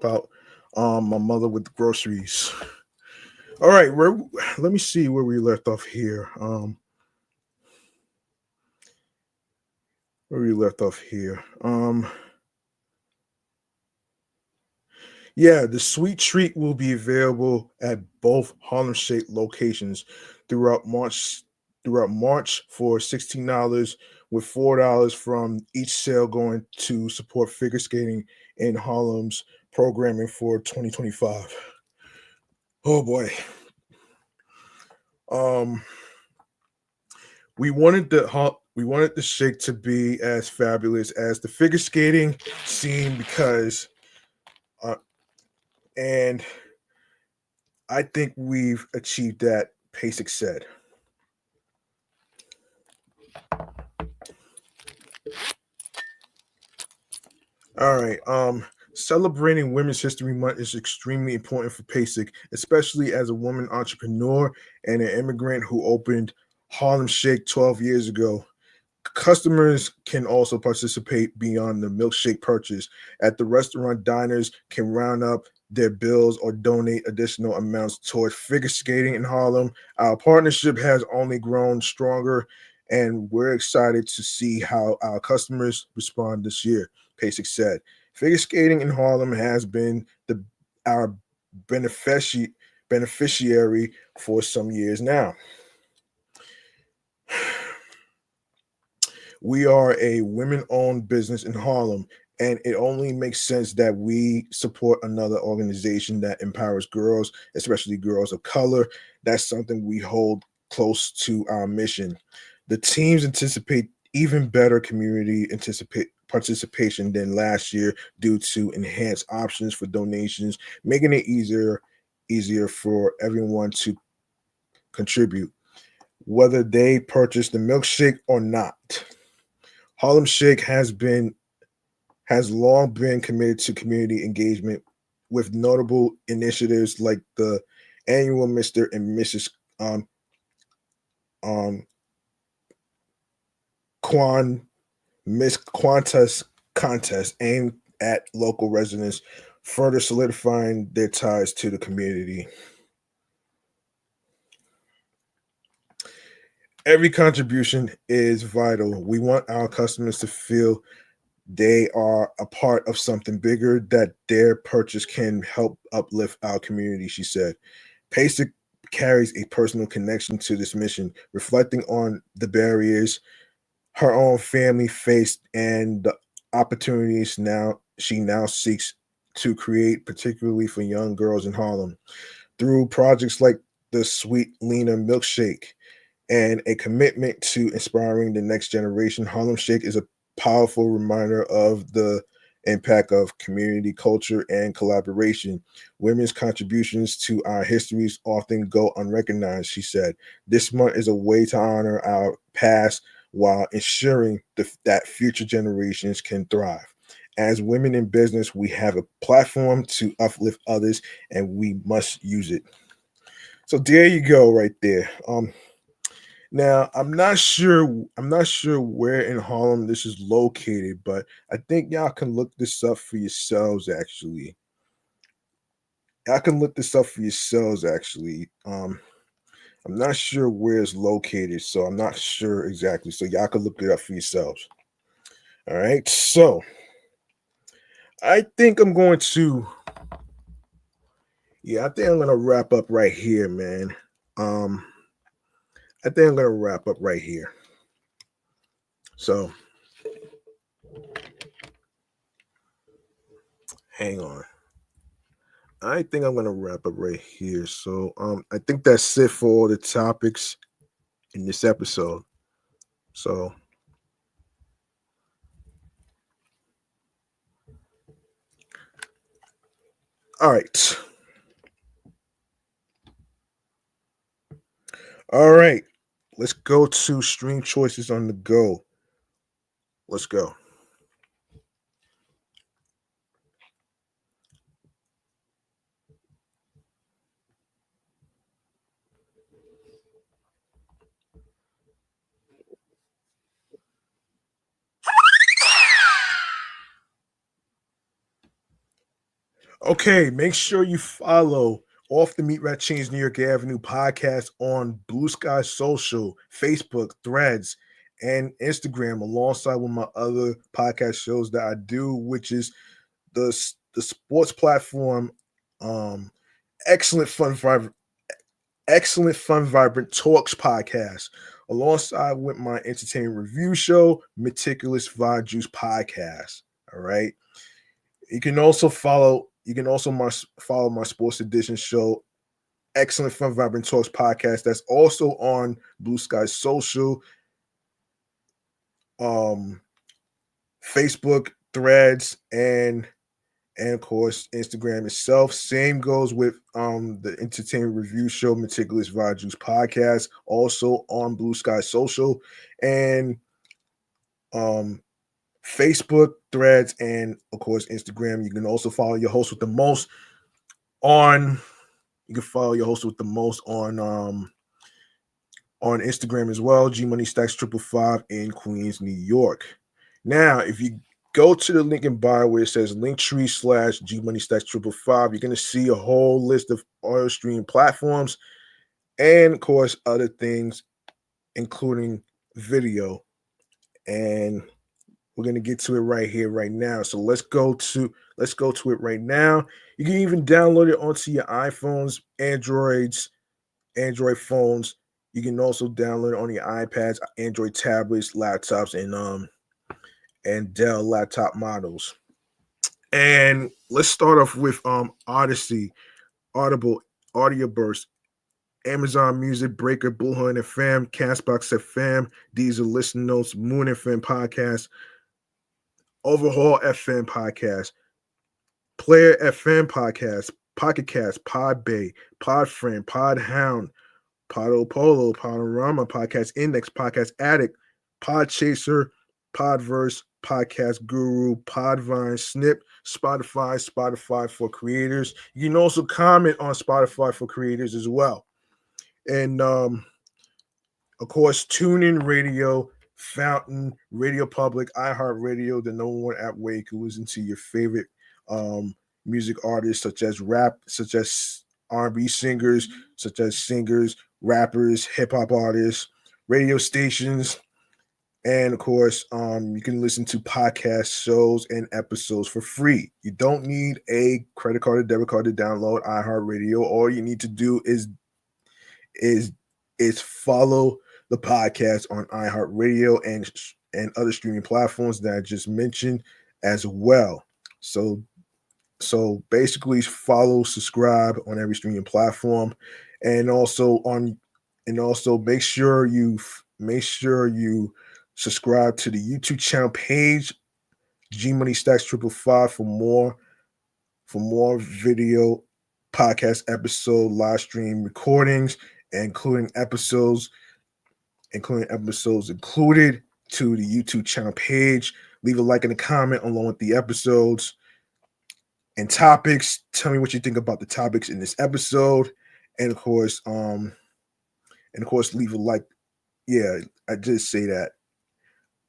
out my mother with the groceries. All right, let me see where we left off here. Where we left off here. Yeah, the sweet treat will be available at both Harlem Shake locations throughout March throughout March for $16, with $4 from each sale going to support figure skating in Harlem's programming for 2025. Oh boy. Um we wanted the shake to be as fabulous as the figure skating scene because uh, and I think we've achieved that, Pasek said. All right. Celebrating Women's History Month is extremely important for Pasek, especially as a woman entrepreneur and an immigrant who opened Harlem Shake 12 years ago. Customers can also participate beyond the milkshake purchase. At the restaurant, diners can round up their bills or donate additional amounts towards figure skating in Harlem. Our partnership has only grown stronger, and we're excited to see how our customers respond this year, Pasek said. Figure skating in Harlem has been our beneficiary for some years now. We are a women owned business in Harlem, and it only makes sense that we support another organization that empowers girls, especially girls of color. That's something we hold close to our mission. The teams anticipate even better community anticipate participation than last year due to enhanced options for donations, making it easier for everyone to contribute, whether they purchase the milkshake or not. Harlem Shake has long been committed to community engagement with notable initiatives like the annual Mr. and Mrs. Um, Quan Miss Qantas contest aimed at local residents, further solidifying their ties to the community. Every contribution is vital. We want our customers to feel they are a part of something bigger, that their purchase can help uplift our community, she said. Pasek carries a personal connection to this mission, reflecting on the barriers her own family faced and the opportunities now she now seeks to create, particularly for young girls in Harlem. Through projects like the Sweet Lena Milkshake and a commitment to inspiring the next generation, Harlem Shake is a powerful reminder of the impact of community culture and collaboration. Women's contributions to our histories often go unrecognized, she said. This month is a way to honor our past while ensuring that future generations can thrive. As women in business, we have a platform to uplift others, and we must use it. So there you go, right there. Now I'm not sure where in Harlem this is located, but I think y'all can look this up for yourselves. Actually, y'all can look this up for yourselves. Actually, I'm not sure where it's located, so I'm not sure exactly. So y'all can look it up for yourselves. All right. So I think I'm going to, yeah, I think I'm gonna wrap up right here, man. Um, I think I'm gonna wrap up right here. So hang on. I think I'm gonna wrap up right here. So I think that's it for all the topics in this episode. So all right. All right. Let's go to stream choices on the go. Let's go. Okay, make sure you follow Off the Meat Rat Chainz New York Avenue podcast on Blue Sky Social, Facebook, Threads, and Instagram, alongside with my other podcast shows that I do, which is the sports platform, um, excellent fun vibrant, talks podcast, alongside with my entertainment review show, Meticulous Vibe Juice podcast. All right. You can also follow. Follow my sports edition show, Excellent Fun Vibrant Talks podcast. That's also on Bluesky Social, um, Facebook, Threads, and of course Instagram itself. Same goes with the entertainment review show, Meticulous Vibe Juice podcast, also on Bluesky Social, and um Facebook, Threads, and of course Instagram. You can also follow your host with the most on. You can follow your host with the most on Instagram as well. G Money Stacks 555 in Queens, New York. Now, if you go to the link in bio where it says Linktree/G Money Stacks 555, you're gonna see a whole list of audio streaming platforms and of course other things, including video. And we're gonna get to it right here, right now. So let's go to it right now. You can even download it onto your iPhones, Android phones. You can also download it on your iPads, Android tablets, laptops, and Dell laptop models. And let's start off with Odyssey, Audible, Audioburst, Amazon Music, Breaker, Bullhorn FM, Castbox FM, Diesel Listen Notes, Moon FM podcast, Overhaul FM podcast, Player FM podcast, Pocket Cast, Podbay, Podfriend, Podhound, Podopolo, Podorama, Podcast Index, Podcast Addict, Podchaser, Podverse, Podcast Guru, Podvine, Snip, Spotify for creators. You can also comment on Spotify for creators as well. And of course, TuneIn Radio, Fountain, Radio Public, iHeartRadio, the number one app where you can listen to your favorite music artists, such as R&B singers, such as singers, rappers, hip hop artists, radio stations, and of course, you can listen to podcast shows and episodes for free. You don't need a credit card or debit card to download iHeartRadio. All you need to do is follow the podcast on iHeartRadio and other streaming platforms that I just mentioned as well. So basically follow, subscribe on every streaming platform, and also make sure you subscribe to the YouTube channel page, G Money Stacks 555, for more video podcast episode live stream recordings, including episodes included to the YouTube channel page. Leave a like and a comment along with the episodes and topics. Tell me what you think about the topics in this episode, and of course, leave a like. Yeah, I did say that.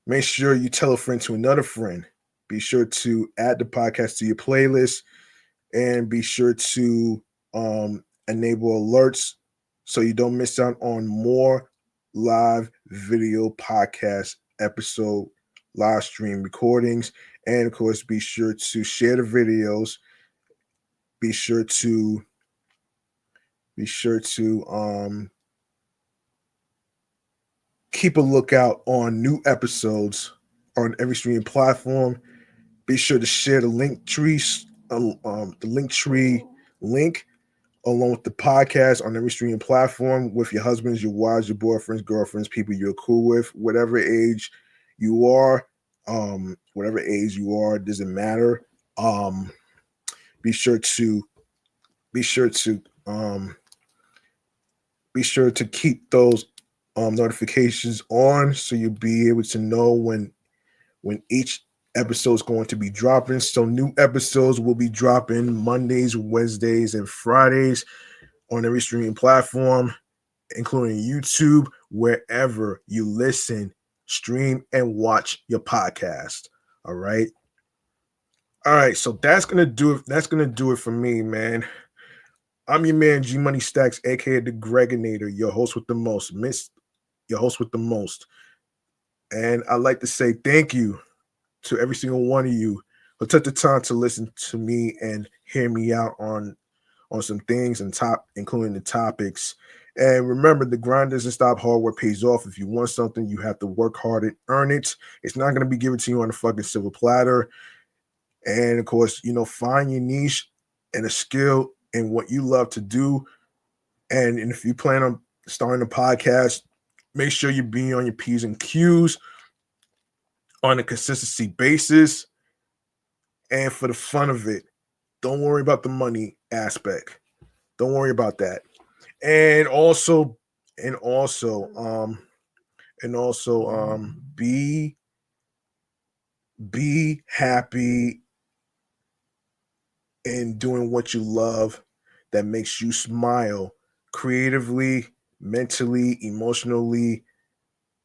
Make sure you tell a friend to another friend. Be sure to add the podcast to your playlist, and be sure to enable alerts so you don't miss out on more live video podcast episode live stream recordings. And of course, be sure to share the videos. Be sure to keep a lookout on new episodes on every streaming platform. Be sure to share the Linktree link along with the podcast on every streaming platform with your husbands, your wives, your boyfriends, girlfriends, people you're cool with, whatever age you are. Doesn't matter. Be sure to keep those notifications on so you'll be able to know when each episode is going to be dropping. So new episodes will be dropping Mondays, Wednesdays, and Fridays on every streaming platform, including YouTube, wherever you listen, stream, and watch your podcast. All right. So that's gonna do it. That's gonna do it for me, man. I'm your man, G Money Stacks, aka the Gregonator, your host with the most. And I'd like to say thank you to every single one of you who took the time to listen to me and hear me out on some things and including the topics. And remember, the grind doesn't stop. Hard work pays off. If you want something, you have to work hard and earn it. It's not going to be given to you on a fucking silver platter. And of course, find your niche and a skill in what you love to do. And if you plan on starting a podcast, make sure you be on your P's and Q's on a consistency basis and for the fun of it. Don't worry about the money aspect. Don't worry about that. And also, be happy in doing what you love that makes you smile creatively, mentally, emotionally,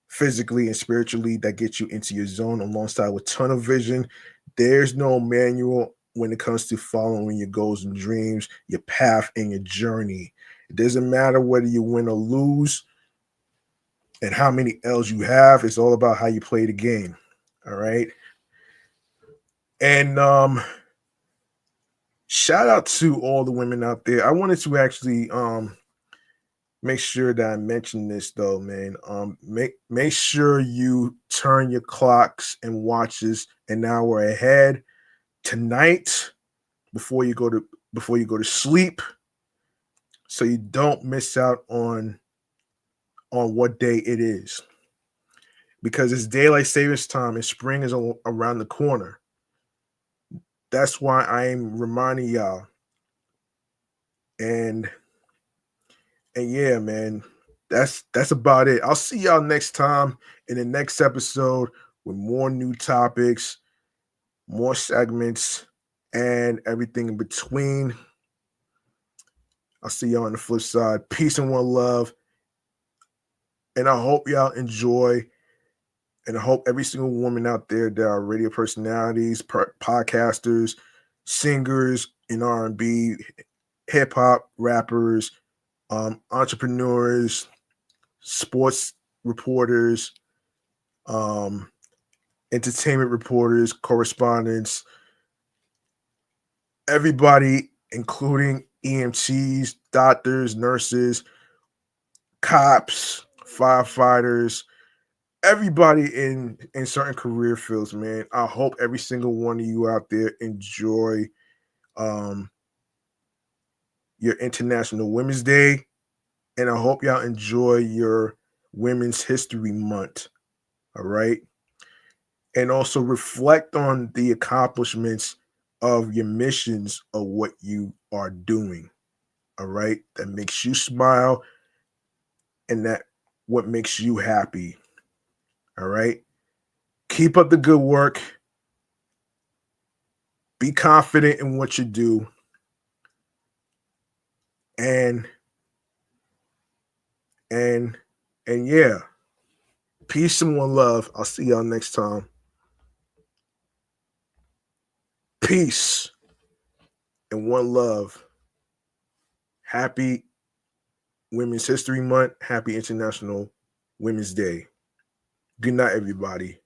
physically, and spiritually, that gets you into your zone alongside with tunnel vision. There's no manual when it comes to following your goals and dreams, your path, and your journey. It doesn't matter whether you win or lose and how many L's you have. It's all about how you play the game. All right. And shout out to all the women out there. I wanted to actually make sure that I mention this though, man. Make sure you turn your clocks and watches an hour ahead tonight before you go to sleep, so you don't miss out on what day it is. Because it's daylight savings time and spring is around the corner. That's why I'm reminding y'all. And yeah, man, that's about it. I'll see y'all next time in the next episode with more new topics, more segments, and everything in between. I'll see y'all on the flip side. Peace and one love. And I hope y'all enjoy. And I hope every single woman out there that are radio personalities, podcasters, singers in R&B, hip hop, rappers, entrepreneurs, sports reporters, entertainment reporters, correspondents, everybody, including EMTs, doctors, nurses, cops, firefighters, everybody in certain career fields, man. I hope every single one of you out there enjoy your International Women's Day, and I hope y'all enjoy your Women's History Month. All right. And also reflect on the accomplishments of your missions of what you are doing. All right. That makes you smile and that what makes you happy. All right. Keep up the good work. Be confident in what you do. And yeah. Peace and one love. I'll see y'all next time. Peace and one love. Happy Women's History Month. Happy International Women's Day. Good night, everybody.